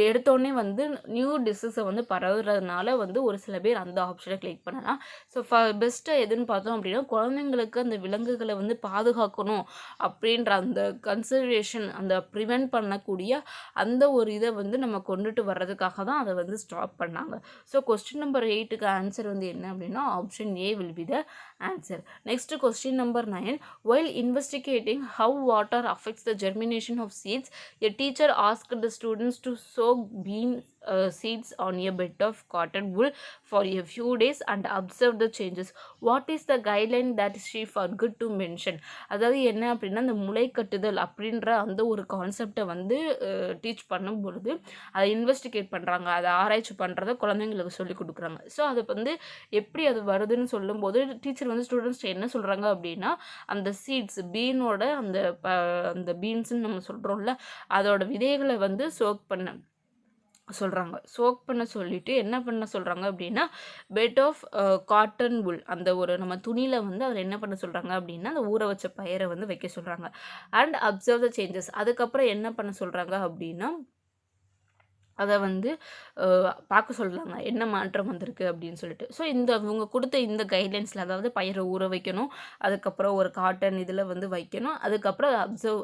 எடுத்தோடனே வந்து நியூ டிசீஸை வந்து பரவுறதுனால வந்து ஒரு சில பேர் அந்த ஆப்ஷனை கிளிக் பண்ணலாம். ஸோ பெஸ்ட்டாக எதுன்னு பார்த்தோம் அப்படின்னா, குழந்தைங்களுக்கு அந்த விலங்குகளை வந்து பாதுகாக்கணும் அப்படின்ற அந்த கன்சர்வேஷன், அந்த ப்ரிவென்ட் பண்ணக்கூடிய அந்த ஒரு இதை வந்து நம்ம கொண்டுட்டு வர்றதுக்காக தான் அதை வந்து ஸ்டாப் பண்ணாங்க. ஸோ கொஸ்டின் நம்பர் 8க்கு ஆன்சர் வந்து என்ன அப்படின்னா option A will be the answer. Next question number 9, while investigating how water affects the germination of seeds, a teacher asked the students to soak bean seeds on a bed of cotton wool for a few days and observe the changes. What is the guideline that she forgot to mention? அதாவது என்ன அப்படின்னா, அந்த முளை கட்டுதல் அப்படின்ற அந்த ஒரு கான்செப்டை வந்து டீச் பண்ணும் பொழுது அதை இன்வெஸ்டிகேட் பண்ணுறாங்க, அதை ஆராய்ச்சி பண்ணுறத குழந்தைங்களுக்கு சொல்லி கொடுக்குறாங்க. ஸோ அதை வந்து எப்படி அது வருதுன்னு சொல்லும்போது டீச்சர் வந்து ஸ்டூடெண்ட்ஸ் என்ன சொல்கிறாங்க அப்படின்னா, அந்த சீட்ஸ் பீனோட அந்த பீன்ஸ்ன்னு நம்ம சொல்கிறோம்ல, அதோட விதைகளை வந்து சோக் பண்ண சொல்லிட்டு என்ன பண்ண சொல்கிறாங்க அப்படின்னா, பெட் ஆஃப் காட்டன் வுல், அந்த ஒரு நம்ம துணியில் வந்து அதில் என்ன பண்ண சொல்கிறாங்க அப்படின்னா, அந்த ஊற வச்ச பயிரை வந்து வைக்க சொல்கிறாங்க. அண்ட் அப்சர்வ் த சேஞ்சஸ், அதுக்கப்புறம் என்ன பண்ண சொல்கிறாங்க அப்படின்னா, அதை வந்து பார்க்க சொல்கிறாங்க என்ன மாற்றம் வந்திருக்கு அப்படின்னு சொல்லிட்டு. ஸோ இவங்க கொடுத்த இந்த கைட்லைன்ஸில், அதாவது பயிரை ஊற வைக்கணும், அதுக்கப்புறம் ஒரு காட்டன் இதில் வந்து வைக்கணும், அதுக்கப்புறம்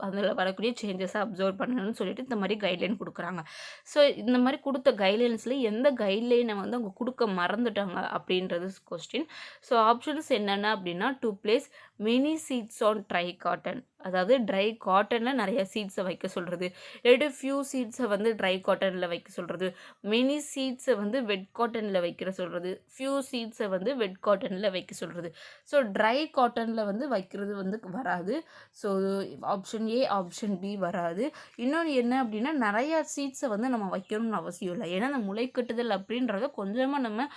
அதில் வரக்கூடிய சேஞ்சஸை அப்சர்வ் பண்ணணும்னு சொல்லிட்டு இந்த மாதிரி கைட்லைன் கொடுக்குறாங்க. ஸோ இந்த மாதிரி கொடுத்த கைட்லைன்ஸில் எந்த கைட்லைனை வந்து அவங்க கொடுக்க மறந்துட்டாங்க அப்படின்றது கொஸ்டின். ஸோ ஆப்ஷன்ஸ் என்னென்ன அப்படின்னா, to place many seeds on dry cotton, அதாவது ட்ரை காட்டனில் நிறைய சீட்ஸை வைக்க சொல்கிறது, இல்லாட்டி ஃபியூ சீட்ஸை வந்து ட்ரை காட்டனில் வைக்க சொல்கிறது, மினி சீட்ஸை வந்து வெட் காட்டனில் வைக்கிற சொல்கிறது, ஃபியூ சீட்ஸை வந்து வெட் காட்டனில் வைக்க சொல்கிறது. ஸோ ட்ரை காட்டனில் வந்து வைக்கிறது வந்து வராது. So option A, option B வராது. இன்னொன்று என்ன அப்படின்னா, நிறையா சீட்ஸை வந்து நம்ம வைக்கணும்னு அவசியம் இல்லை. ஏன்னா அந்த முளைக்கட்டுதல் அப்படின்றத கொஞ்சமாக நம்ம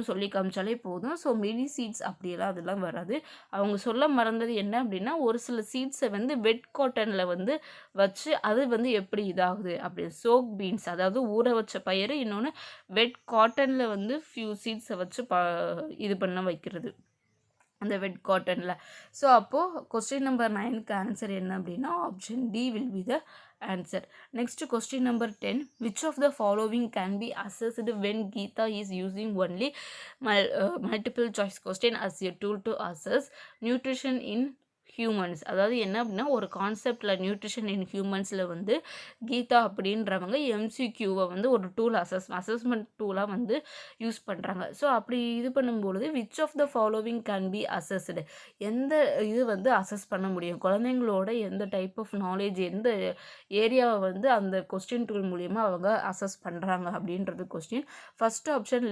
சொல்லி காமிச்சாலே போதும். ஸோ மினி சீட்ஸ் அப்படியெல்லாம் அதெல்லாம் வராது. அவங்க சொல்ல மறந்தது என்ன அப்படின்னா, ஒரு சில சீட்ஸை வந்து வெட் காட்டனில் வந்து வச்சு அது வந்து எப்படி இதாகுது அப்படி சோக் பீன்ஸ், அதாவது ஊற வச்ச பயிறு, இன்னொன்று வெட் காட்டனில் வந்து ஃபியூ சீட்ஸை வச்சு இது பண்ண வைக்கிறது. அந்த வெட் காட்டனில். ஸோ அப்போது கொஸ்டின் நம்பர் 9க்கு ஆன்சர் என்ன அப்படின்னா option D will be the answer. Next question number 10, which of the following can be assessed when Geeta is using only multiple choice question as a tool to assess nutrition in humans. அதாவது என்ன அப்படின்னா ஒரு கான்செப்டில் nutrition இன் ஹியூமன்ஸில் வந்து கீதா அப்படின்றவங்க எம்சிக்யூவை வந்து ஒரு tool assessment டூலாக வந்து யூஸ் பண்ணுறாங்க. ஸோ அப்படி இது பண்ணும்பொழுது which of the following can be assessed, எந்த இது வந்து அசஸ் பண்ண முடியும், குழந்தைங்களோட எந்த டைப் ஆஃப் நாலேஜ் எந்த ஏரியாவை வந்து அந்த கொஸ்டின் டூல் மூலிமா அவங்க அசஸ் பண்ணுறாங்க அப்படின்றது question. First option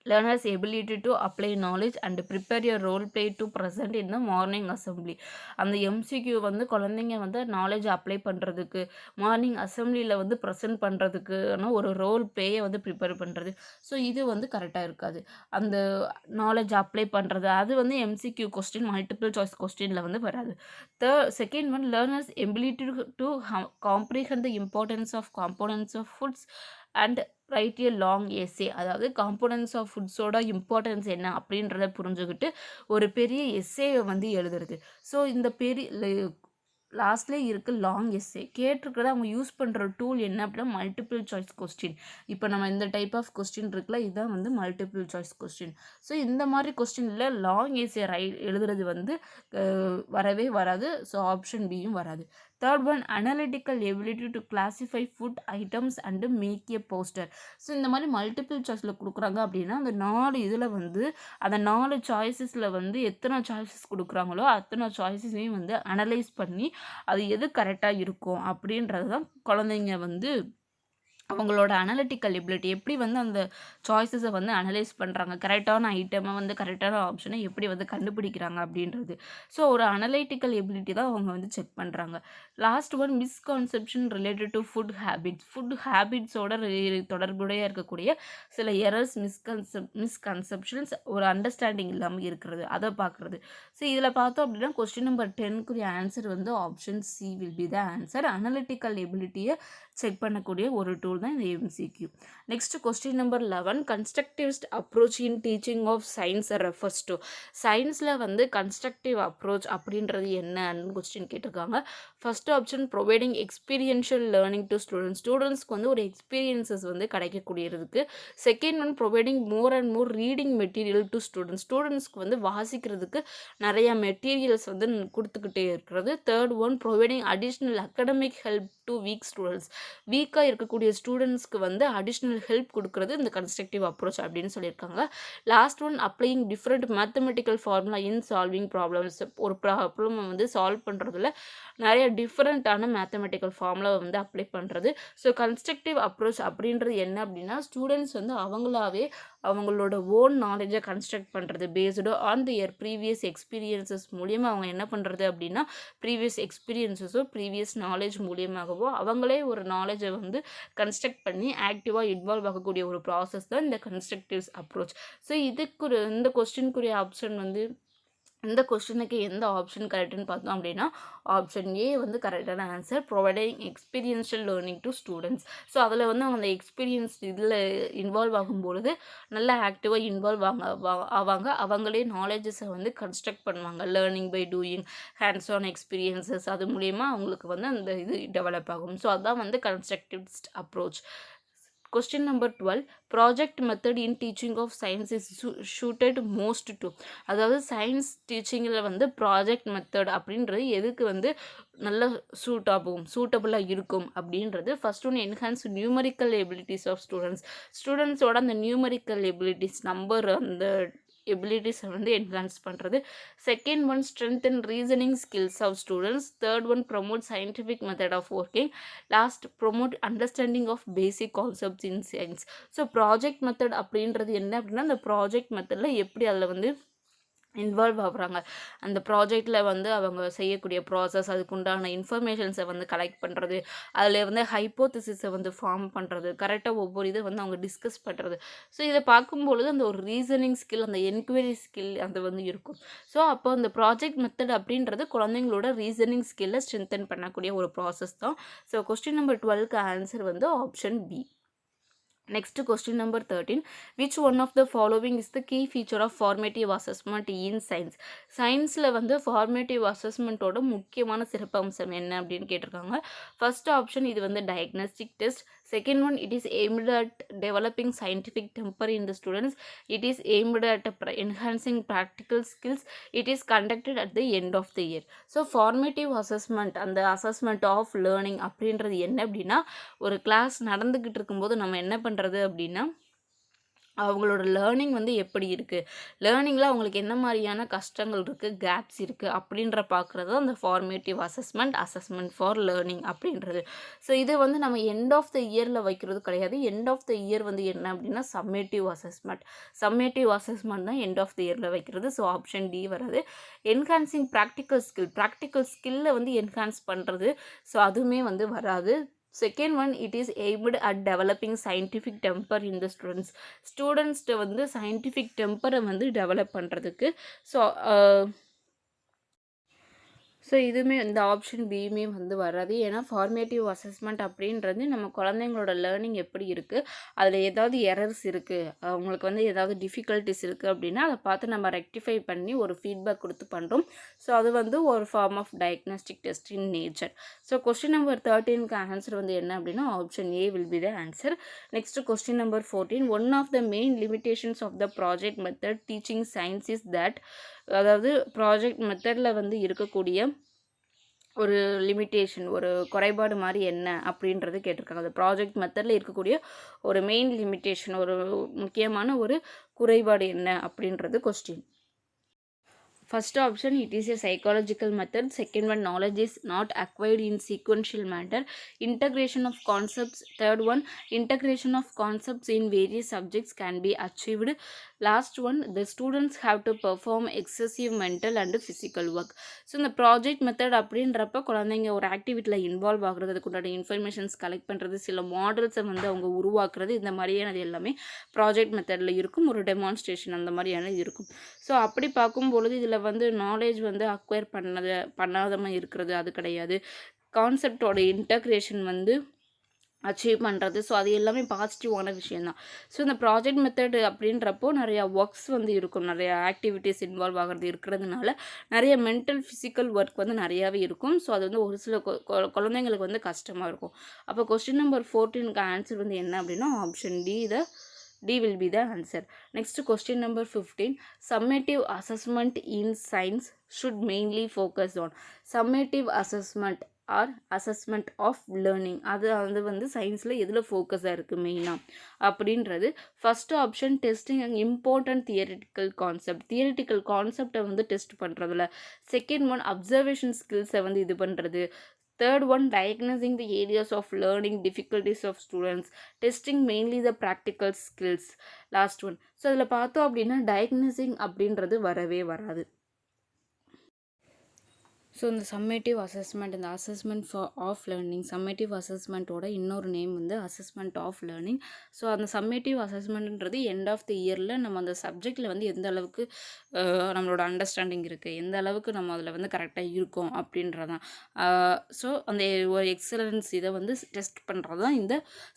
learners ability to apply knowledge and prepare a role play to present in the morning assembly. அந்த எம்சிக்யூ வந்து குழந்தைங்க வந்து நாலேஜ் அப்ளை பண்ணுறதுக்கு மார்னிங் அசம்பிளியில் வந்து ப்ரெசென்ட் பண்ணுறதுக்குன்னா ஒரு ரோல் பிளேயை வந்து ப்ரிப்பேர் பண்ணுறது. ஸோ இது வந்து கரெக்டாக இருக்காது. அந்த நாலேஜ் அப்ளை பண்ணுறது அது வந்து எம்சிக்யூ கொஸ்டின் மல்டிபிள் சாய்ஸ் கொஸ்டினில் வந்து வராது. Second one, learners ability to comprehend the importance of components of foods and right a long essay. அதாவது காம்போனன்ட்ஸ் ஆஃப் ஃபுட்ஸோட இம்பார்ட்டன்ஸ் என்ன அப்படின்றத புரிஞ்சுக்கிட்டு ஒரு பெரிய எஸ்ஸேவை வந்து எழுதுறது. ஸோ இந்த லாஸ்ட்லேயே இருக்குது லாங் எஸ்ஸே. கேட்டிருக்கிறத அவங்க யூஸ் பண்ணுற டூல் என்ன அப்படின்னா மல்டிபிள் சாய்ஸ் கொஸ்டின். இப்போ நம்ம இந்த டைப் ஆஃப் கொஸ்டின் இருக்குல்ல, இதுதான் வந்து மல்டிபிள் சாய்ஸ் கொஸ்டின். ஸோ இந்த மாதிரி கொஸ்டினில் லாங் எஸ்ஸே எழுதுறது வந்து வரவே வராது. ஸோ ஆப்ஷன் பியும் வராது. Third one, analytical ability to classify food items and make a poster. So இந்த மாதிரி மல்டிபிள் சாய்ஸில் கொடுக்குறாங்க அப்படின்னா அந்த 4 இதில் வந்து அந்த 4 சாய்ஸஸில் வந்து எத்தனை சாய்ஸஸ் கொடுக்குறாங்களோ அத்தனை சாய்ஸஸையும் வந்து அனலைஸ் பண்ணி அது எது கரெக்டாக இருக்கும் அப்படின்றது தான் குழந்தைங்க வந்து அவங்களோட அனலிட்டிக்கல் எபிலிட்டி எப்படி வந்து அந்த சாய்ஸஸை வந்து அனலைஸ் பண்ணுறாங்க, கரெக்டான ஐட்டமை வந்து கரெக்டான ஆப்ஷனை எப்படி வந்து கண்டுபிடிக்கிறாங்க அப்படின்றது. ஸோ ஒரு அனலிட்டிக்கல் எபிலிட்டி தான் அவங்க வந்து செக் பண்ணுறாங்க. Last one, misconception related to food habits. Food ஹேபிட்ஸோட தொடர்புடைய இருக்கக்கூடிய சில எரர்ஸ், மிஸ்கன்செப்ஷன்ஸ், ஒரு அண்டர்ஸ்டாண்டிங் இல்லாமல் இருக்கிறது, அதை பார்க்குறது. ஸோ இதில் பார்த்தோம் அப்படின்னா கொஸ்டின் நம்பர் 10க்குரிய ஆன்சர் வந்து option C will be the answer. Analytical எபிலிட்டியை செக் பண்ணக்கூடிய ஒரு டூல் தான் இந்த MCQ. Next question number 11, constructivist approach in teaching of science refers to. சயின்ஸில் வந்து கன்ஸ்ட்ரக்டிவ் அப்ரோச் அப்படின்றது என்னன்னு கொஸ்டின் கேட்டிருக்காங்க. First option, providing experiential learning to ஸ்டூடெண்ட்ஸ்க்கு வந்து ஒரு எக்ஸ்பீரியன்சஸ் வந்து கிடைக்கக்கூடியதுக்கு. Second one, providing more and more reading material to ஸ்டூடெண்ட்ஸ்க்கு வந்து வாசிக்கிறதுக்கு நிறைய மெட்டீரியல்ஸ் வந்து கொடுத்துக்கிட்டே இருக்கிறது. Third one, providing additional academic help to weak students. வீக்காக இருக்கக்கூடிய ஸ்டூடெண்ட்ஸ்க்கு வந்து அடிஷ்னல் ஹெல்ப் கொடுக்குறது இந்த கன்ஸ்ட்ரக்டிவ் அப்ரோச் அப்படின்னு சொல்லியிருக்காங்க. Last one, applying different mathematical formula இன் சால்விங் ப்ராப்ளம்ஸ். ஒரு ப்ராப்ளமை வந்து சால்வ் பண்ணுறதுல நிறைய டிஃப்ரெண்ட்டான மேத்தமெட்டிக்கல் ஃபார்முலாவை வந்து அப்ளை பண்ணுறது. ஸோ கன்ஸ்ட்ரக்டிவ் அப்ரோச் அப்படின்றது என்ன அப்படின்னா ஸ்டூடெண்ட்ஸ் வந்து அவங்களாவே அவங்களோட ஓன் நாலேஜை கன்ஸ்ட்ரக்ட் பண்ணுறது based on their previous experiences மூலியமாக. அவங்க என்ன பண்ணுறது அப்படின்னா ப்ரீவியஸ் எக்ஸ்பீரியன்ஸஸோ ப்ரீவியஸ் நாலேஜ் மூலியமாகவோ அவங்களே ஒரு நாலேஜை வந்து கன்ஸ்ட்ரக்ட் பண்ணி ஆக்டிவாக இன்வால்வ் ஆகக்கூடிய ஒரு ப்ராசஸ் தான் இந்த கன்ஸ்ட்ரக்டிவ் அப்ரோச். ஸோ இந்த கொஸ்டினுக்குரிய ஆப்ஷன் வந்து இந்த கொஸ்டினுக்கு எந்த ஆப்ஷன் கரெக்டுன்னு பார்த்தோம் அப்படின்னா ஆப்ஷன் ஏ வந்து கரெக்டான answer, providing experiential learning to students. So அதில் வந்து அவங்க அந்த எக்ஸ்பீரியன்ஸ் இதில் இன்வால்வ் ஆகும்பொழுது நல்லா ஆக்டிவாக இன்வால்வ் ஆவாங்க. அவங்களே நாலேஜஸை வந்து கன்ஸ்ட்ரக்ட் பண்ணுவாங்க. Learning by doing, hands on experiences, அது மூலயமா அவங்களுக்கு வந்து அந்த இது டெவலப் ஆகும். ஸோ அதுதான் வந்து constructive approach. Question number 12, project method in teaching of science is suited most to. அதாவது சயின்ஸ் டீச்சிங்கில் வந்து ப்ராஜெக்ட் மெத்தட் அப்படின்றது எதுக்கு வந்து நல்ல சூட்டபுளாக இருக்கும் அப்படின்றது. ஃபர்ஸ்ட் ஒன்று, என்ஹான்ஸ் நியூமரிக்கல் எபிலிட்டிஸ் ஆஃப் ஸ்டூடெண்ட்ஸோட அந்த நியூமரிக்கல் எபிலிட்டிஸ் நம்பர் அந்த எபிலிட்டிஸை வந்து என்ஹான்ஸ் பண்ணுறது. Second one, strengthen reasoning skills of students. Third one, promote scientific method of working. Last, promote understanding of basic concepts in science. So project method அப்படின்றது என்ன அப்படின்னா அந்த ப்ராஜெக்ட் மெத்தடில் எப்படி அதில் வந்து இன்வால்வ் ஆகுறாங்க, அந்த ப்ராஜெக்டில் வந்து அவங்க செய்யக்கூடிய ப்ராசஸ், அதுக்குண்டான இன்ஃபர்மேஷன்ஸை வந்து கலெக்ட் பண்ணுறது, அதில் வந்து ஹைப்போதிசிஸை வந்து ஃபார்ம் பண்ணுறது, கரெக்டாக ஒவ்வொரு இதை வந்து அவங்க டிஸ்கஸ் பண்ணுறது. ஸோ இதை பார்க்கும்பொழுது அந்த ஒரு ரீசனிங் ஸ்கில், அந்த என்கொயரி ஸ்கில் அது வந்து இருக்கும். ஸோ அப்போ அந்த ப்ராஜெக்ட் மெத்தட் அப்படின்றது குழந்தைங்களோட ரீசனிங் ஸ்கில்லை ஸ்ட்ரென்தன் பண்ணக்கூடிய ஒரு ப்ராசஸ் தான். ஸோ கொஸ்டின் நம்பர் 12க்கு ஆன்சர் வந்து option B. Next question number 13. Which one of the following is the key feature of formative assessment in science? சயின்ஸில் வந்து ஃபார்மேட்டிவ் அசஸ்மெண்ட்டோட முக்கியமான சிறப்பம்சம் என்ன அப்படின்னு கேட்டிருக்காங்க. ஃபர்ஸ்ட் ஆப்ஷன் இது வந்து diagnostic test. Second one it is aimed at developing scientific temper in the students. It is aimed at enhancing practical skills. It is conducted at the end of the year. So formative assessment, அந்த assessment of learning அப்படின்றது என்ன அப்படின்னா, ஒரு class நடந்துக்கிட்டு இருக்கும்போது நம்ம என்ன பண்ணுறது அப்படின்னா, அவங்களோட லேர்னிங் வந்து எப்படி இருக்குது, லேர்னிங்கில் அவங்களுக்கு என்ன மாதிரியான கஷ்டங்கள் இருக்குது, கேப்ஸ் இருக்குது அப்படின்ற பார்க்குறது தான் அந்த ஃபார்மேட்டிவ் அசஸ்மெண்ட் ஃபார் லேர்னிங் அப்படின்றது. ஸோ இது வந்து நம்ம எண்ட் ஆஃப் த இயரில் வைக்கிறது கிடையாது. எண்ட் ஆஃப் த இயர் வந்து என்ன அப்படின்னா சம்மேட்டிவ் அசஸ்மெண்ட் தான் எண்ட் ஆஃப் த இயரில் வைக்கிறது. ஸோ ஆப்ஷன் டி வராது. என்ஹான்சிங் ப்ராக்டிக்கல் ஸ்கில்லை வந்து என்ஹான்ஸ் பண்ணுறது, ஸோ அதுவுமே வந்து வராது. Second one it is aimed at developing scientific temper in the ஸ்டூடெண்ட்ஸ்ட்டு வந்து சயின்டிஃபிக் டெம்பரை வந்து டெவலப் பண்ணுறதுக்கு. ஸோ இதுவுமே இந்த ஆப்ஷன் பியுமே வந்து வராது. ஏன்னா ஃபார்மேட்டிவ் அசஸ்மெண்ட் அப்படின்றது நம்ம குழந்தைங்களோட லேர்னிங் எப்படி இருக்குது, அதில் ஏதாவது எரர்ஸ் இருக்குது, அவங்களுக்கு வந்து ஏதாவது டிஃபிகல்ட்டிஸ் இருக்குது அப்படின்னா அதை பார்த்து நம்ம ரெக்டிஃபை பண்ணி ஒரு ஃபீட்பேக் கொடுத்து பண்ணுறோம். ஸோ அது வந்து ஒரு form of diagnostic test in nature. So question number 13க்கு ஆன்சர் வந்து என்ன அப்படின்னா option A will be the answer. Next question number 14. One of the main limitations of the project method teaching science is that, அதாவது project மெத்தடில் வந்து இருக்கக்கூடிய ஒரு limitation, ஒரு குறைபாடு மாதிரி என்ன அப்படின்றது கேட்டிருக்காங்க. அது ப்ராஜெக்ட் மெத்தடில் இருக்கக்கூடிய ஒரு மெயின் லிமிட்டேஷன், ஒரு முக்கியமான ஒரு குறைபாடு என்ன அப்படின்றது question. First option it is a psychological method. Second one knowledge is not acquired in sequential manner. Integration of concepts. Third one integration of concepts in various subjects can be achieved. Last one the students have to perform excessive mental and physical work. So இந்த project method அப்படின்றப்ப குழந்தைங்க ஒரு ஆக்டிவிட்டியில் involve ஆகுறது, அதுக்குண்டான informations collect பண்ணுறது, சில மாடல்ஸை வந்து அவங்க உருவாக்குறது, இந்த மாதிரியானது எல்லாமே ப்ராஜெக்ட் மெத்தடில் இருக்கும். ஒரு டெமான்ஸ்ட்ரேஷன் அந்த மாதிரியானது இருக்கும். ஸோ அப்படி பார்க்கும்பொழுது இதில் வந்து நாலேஜ் வந்து அக்வயர் பண்ணாதமாக இருக்கிறது அது கிடையாது. கான்செப்டோட இன்டக்ரேஷன் வந்து அச்சீவ் பண்ணுறது, ஸோ அது எல்லாமே பாசிட்டிவான விஷயந்தான். ஸோ இந்த ப்ராஜெக்ட் மெத்தட் அப்படின்றப்போ நிறையா ஒர்க்ஸ் வந்து இருக்கும், நிறையா ஆக்டிவிட்டீஸ் இன்வால்வ் ஆகிறது இருக்கிறதுனால நிறைய மென்டல் ஃபிசிக்கல் ஒர்க் வந்து நிறையாவே இருக்கும். ஸோ அது வந்து ஒரு சில குழந்தைங்களுக்கு வந்து கஷ்டமாக இருக்கும். அப்போ கொஸ்டின் நம்பர் 14க்கு ஆன்சர் வந்து என்ன அப்படின்னா option D will be the answer. Next question number 15. Summative assessment in science should mainly focus on. Summative assessment or assessment of learning, அது வந்து சயின்ஸில் எதில் ஃபோக்கஸாக இருக்குது மெயினாக அப்படின்றது. First option testing and important theoretical கான்செப்டை வந்து டெஸ்ட் பண்ணுறதுல. செகண்ட் ஒன் அப்சர்வேஷன் ஸ்கில்ஸை வந்து இது பண்ணுறது. Third one diagnosing the areas of learning difficulties of students, testing mainly the practical skills. Last one. So அதில் பார்த்தோம் அப்படின்னா டயக்னோசிங் அப்படின்றது வரவே வராது. ஸோ இந்த சம்மேட்டிவ் அசஸ்மெண்ட், இந்த அசஸ்மெண்ட் ஆஃப் லேர்னிங், சம்மேட்டிவ் அசஸ்மெண்ட்டோட இன்னொரு நேம் வந்து அசஸ்மெண்ட் ஆஃப் லேர்னிங். ஸோ அந்த சம்மேட்டிவ் அசஸ்மெண்ட்ன்றது எண்ட் ஆஃப் த இயரில் நம்ம அந்த சப்ஜெக்டில் வந்து எந்த அளவுக்கு நம்மளோட அண்டர்ஸ்டாண்டிங் இருக்குது, எந்த அளவுக்கு நம்ம அதில் வந்து கரெக்டாக இருக்கோம் அப்படின்றதான். ஸோ அந்த ஒரு எக்ஸலன்ஸ் இதை வந்து டெஸ்ட் பண்ணுறது தான் இந்த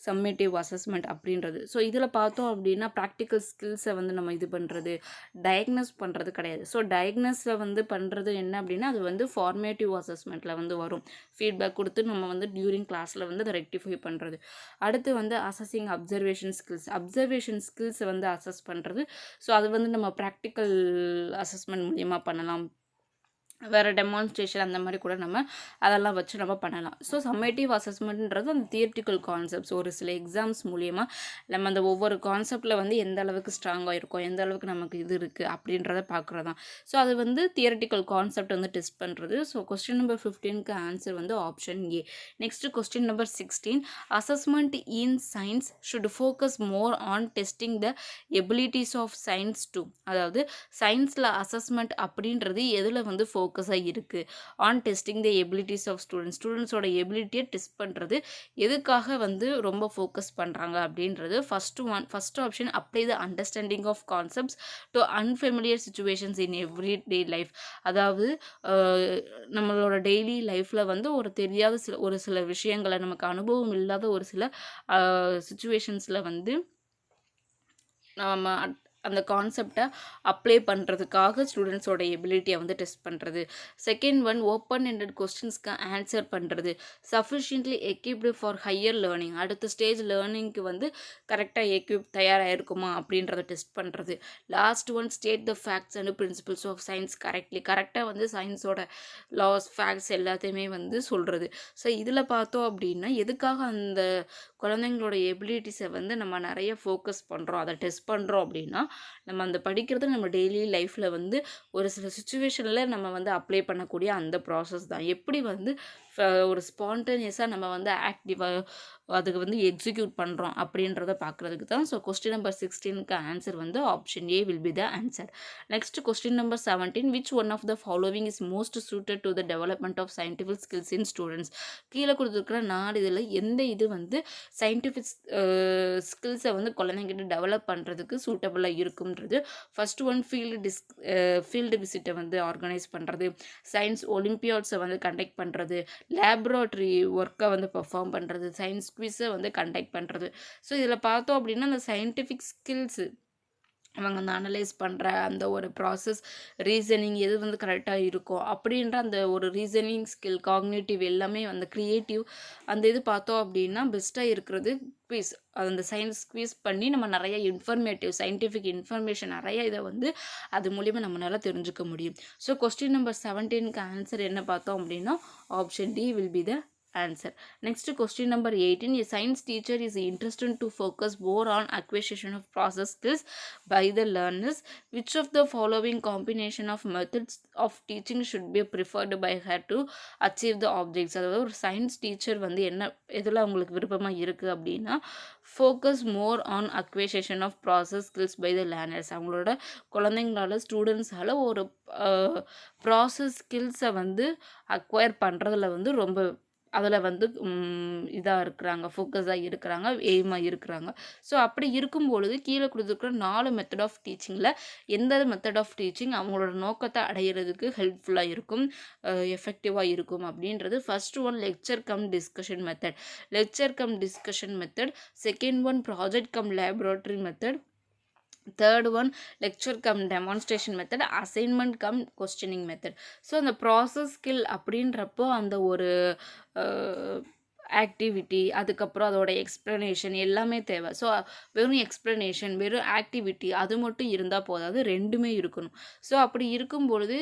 சம்மேட்டிவ் அசஸ்மெண்ட் அப்படின்றது. ஸோ இதில் பார்த்தோம் அப்படின்னா ப்ராக்டிக்கல் ஸ்கில்ஸை வந்து நம்ம இது பண்ணுறது, டயக்னோஸ் பண்ணுறது கிடையாது. ஸோ டயக்னோஸில் வந்து பண்ணுறது என்ன அப்படின்னா அது வந்து ஃபார்மேட்டிவ் அசஸ்மெண்ட்டில் வந்து வரும். ஃபீட்பேக் கொடுத்து நம்ம வந்து டியூரிங் கிளாஸில் வந்து அதை ரெக்டிஃபை பண்ணுறது. அடுத்து வந்து அசஸிங் அப்சர்வேஷன் ஸ்கில்ஸை வந்து அசஸ் பண்ணுறது. ஸோ அது வந்து நம்ம ப்ராக்டிக்கல் அசஸ்மெண்ட் மூலியமாக பண்ணலாம். வேறு டெமான்ஸ்ட்ரேஷன் அந்த மாதிரி கூட நம்ம அதெல்லாம் வச்சு நம்ம பண்ணலாம். ஸோ சம்மேட்டிவ் அசஸ்மெண்ட்ன்றது அந்த தியரிட்டிக்கல் கான்செப்ட்ஸ், ஒரு சில எக்ஸாம்ஸ் மூலிமா நம்ம அந்த ஒவ்வொரு கான்செப்டில் வந்து எந்த அளவுக்கு ஸ்ட்ராங்காக இருக்கும், எந்த அளவுக்கு நமக்கு இது இருக்குது அப்படின்றத பார்க்குறது தான். ஸோ அது வந்து தியரிட்டிக்கல் கான்செப்ட் வந்து டெஸ்ட் பண்ணுறது. ஸோ கொஸ்டின் நம்பர் 15க்கு ஆன்சர் வந்து option A. Next question number 16. Assessment in science should focus more on testing the abilities of science to. அதாவது சயின்ஸில் அசஸ்மெண்ட் அப்படின்றது எதில் வந்து ஃபோக்கஸாக இருக்குது. On testing the abilities of ஸ்டூடெண்ட்ஸோட எபிலிட்டியை டெஸ்ட் பண்ணுறது எதுக்காக வந்து ரொம்ப ஃபோக்கஸ் பண்ணுறாங்க அப்படின்றது first option apply the understanding of concepts to unfamiliar situations in every day life. அதாவது நம்மளோட டெய்லி லைஃப்பில் வந்து தெரியாத ஒரு சில விஷயங்களை, நமக்கு அனுபவம் இல்லாத ஒரு சில சுச்சுவேஷன்ஸில் வந்து நம்ம அந்த கான்செப்டை அப்ளை பண்ணுறதுக்காக ஸ்டூடெண்ட்ஸோட எபிலிட்டியை வந்து டெஸ்ட் பண்ணுறது. செகண்ட் ஒன், ஓப்பன் எண்டட் கொஸ்டின்ஸ்க்கு ஆன்சர் பண்ணுறது. Sufficiently equipped for higher learning. அடுத்த ஸ்டேஜ் லேர்னிங்க்கு வந்து கரெக்டாக தயாராக இருக்குமா அப்படின்றத டெஸ்ட் பண்ணுறது. Last one, state the facts and principles of science கரெக்டாக வந்து சயின்ஸோட லாஸ், ஃபேக்ட்ஸ் எல்லாத்தையுமே வந்து சொல்கிறது. ஸோ இதில் பார்த்தோம் அப்படின்னா எதுக்காக அந்த குழந்தைங்களோட எபிலிட்டிஸை வந்து நம்ம நிறைய ஃபோக்கஸ் பண்ணுறோம், அதை டெஸ்ட் பண்ணுறோம் அப்படின்னா நம்ம அந்த படிக்கிறது நம்ம டெய்லி லைஃப்பில் வந்து ஒரு சில சுச்சுவேஷனில் நம்ம வந்து அப்ளை பண்ணக்கூடிய அந்த ப்ராசஸ் தான். எப்படி வந்து ஒரு ஸ்பான்டேனியஸாக நம்ம வந்து ஆக்டிவாக அதுக்கு வந்து எக்ஸிக்யூட் பண்ணுறோம் அப்படின்றத பார்க்குறதுக்கு தான். ஸோ கொஸ்டின் நம்பர் 16க்கு ஆன்சர் வந்து option A will be the answer. Next question number 17, which one of the following is most suited to the development of scientific skills in students. கீழே கொடுத்துருக்கிற 4 இதில் எந்த இது வந்து சயின்டிஃபிக் ஸ்கில்ஸை வந்து குழந்தைங்கிட்ட டெவலப் பண்ணுறதுக்கு சூட்டபுளாக இருக்கும்ன்றது. ஃபர்ஸ்ட் ஒன், ஃபீல்டு விசிட்டை வந்து ஆர்கனைஸ் பண்ணுறது, சயின்ஸ் ஒலிம்பியாட்ஸை வந்து கண்டக்ட் பண்ணுறது, லேப்ரேட்டரி ஒர்க்கை வந்து பெர்ஃபார்ம் பண்ணுறது, சயின்ஸ் குவிஸை வந்து கண்டக்ட் பண்ணுறது. ஸோ இதில் பார்த்தோம் அப்படின்னா அந்த சயின்டிஃபிக் ஸ்கில்ஸு அவங்க அந்த அனலைஸ் பண்ணுற அந்த ஒரு ப்ராசஸ், ரீசனிங் எது வந்து கரெக்டாக இருக்கும் அப்படின்ற அந்த ஒரு ரீசனிங் ஸ்கில், காக்னிட்டிவ் எல்லாமே அந்த க்ரியேட்டிவ் அந்த இது பார்த்தோம் அப்படின்னா பெஸ்ட்டாக இருக்கிறது குவிஸ். அந்த சயின்ஸ் குவிஸ் பண்ணி நம்ம நிறைய சயின்டிஃபிக் இன்ஃபர்மேஷன் நிறைய இதை வந்து அது மூலிமா நம்மளால் தெரிஞ்சுக்க முடியும். ஸோ கொஸ்டின் நம்பர் 17க்கு ஆன்சர் என்ன பார்த்தோம் அப்படின்னா option D will be the answer. Next question number 18, a science teacher is interested to focus more on acquisition of process skills by the learners. Which of the following combination of methods of teaching should be preferred by her to achieve the objects? அதாவது ஒரு science teacher வந்து என்ன எதில் அவங்களுக்கு விருப்பமாக இருக்குது அப்படின்னா focus more on acquisition of process skills by the learners. அவங்களோட குழந்தைங்களால ஸ்டூடெண்ட்ஸால் ஒரு ப்ராசஸ் ஸ்கில்ஸை வந்து அக்வயர் பண்ணுறதுல வந்து ரொம்ப அதில் வந்து இதாக இருக்கிறாங்க, ஃபோக்கஸாக இருக்கிறாங்க, எய்மாக இருக்கிறாங்க. ஸோ அப்படி இருக்கும் பொழுது கீழே கொடுத்துருக்குற 4 மெத்தட் ஆஃப் டீச்சிங்கில் எந்த மெத்தட் ஆஃப் டீச்சிங் அவங்களோட நோக்கத்தை அடையிறதுக்கு ஹெல்ப்ஃபுல்லாக இருக்கும், எஃபெக்டிவாக இருக்கும் அப்படின்றது. First one, lecture come discussion method. Second one, project come laboratory method. Third one, lecture cum demonstration method. Assignment come questioning method. So அந்த ப்ராசஸ் ஸ்கில் அப்படின்றப்போ அந்த ஒரு ஆக்டிவிட்டி, அதுக்கப்புறம் அதோட எக்ஸ்ப்ளனேஷன் எல்லாமே தேவை. ஸோ வெறும் எக்ஸ்ப்ளனேஷன், வெறும் ஆக்டிவிட்டி அது மட்டும் இருந்தால் போதாது, ரெண்டுமே இருக்கணும். ஸோ அப்படி இருக்கும் பொழுது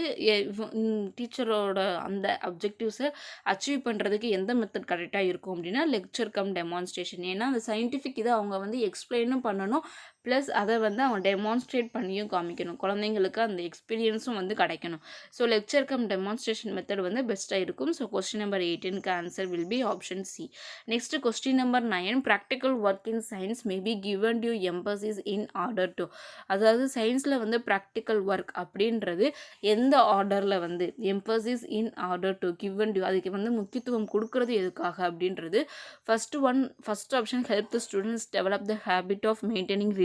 டீச்சரோட அந்த அப்ஜெக்டிவ்ஸை அச்சீவ் பண்ணுறதுக்கு எந்த மெத்தட் கரெக்டாக இருக்கும் அப்படின்னா லெக்சர் கம் டெமான்ஸ்ட்ரேஷன். ஏன்னா அந்த சயின்டிஃபிக் இதை அவங்க வந்து எக்ஸ்பிளைனும் பண்ணணும், ப்ளஸ் அதை வந்து அவங்க டெமான்ஸ்ட்ரேட் பண்ணியும் காமிக்கணும், குழந்தைங்களுக்கு அந்த எக்ஸ்பீரியன்ஸும் வந்து கிடைக்கணும். So lecture cum demonstration method வந்து பெஸ்ட்டாக இருக்கும். ஸோ கொஸ்டின் நம்பர் 18க்கு answer will be option C. Next question number 9, practical work in science may be given due emphasis in order to. அதாவது சயின்ஸில் வந்து ப்ராக்டிக்கல் ஒர்க் அப்படின்றது எந்த ஆர்டரில் வந்து emphasis in order to given due, அதுக்கு வந்து முக்கியத்துவம் கொடுக்கறது எதுக்காக அப்படின்றது. First option, help the students develop the habit of maintaining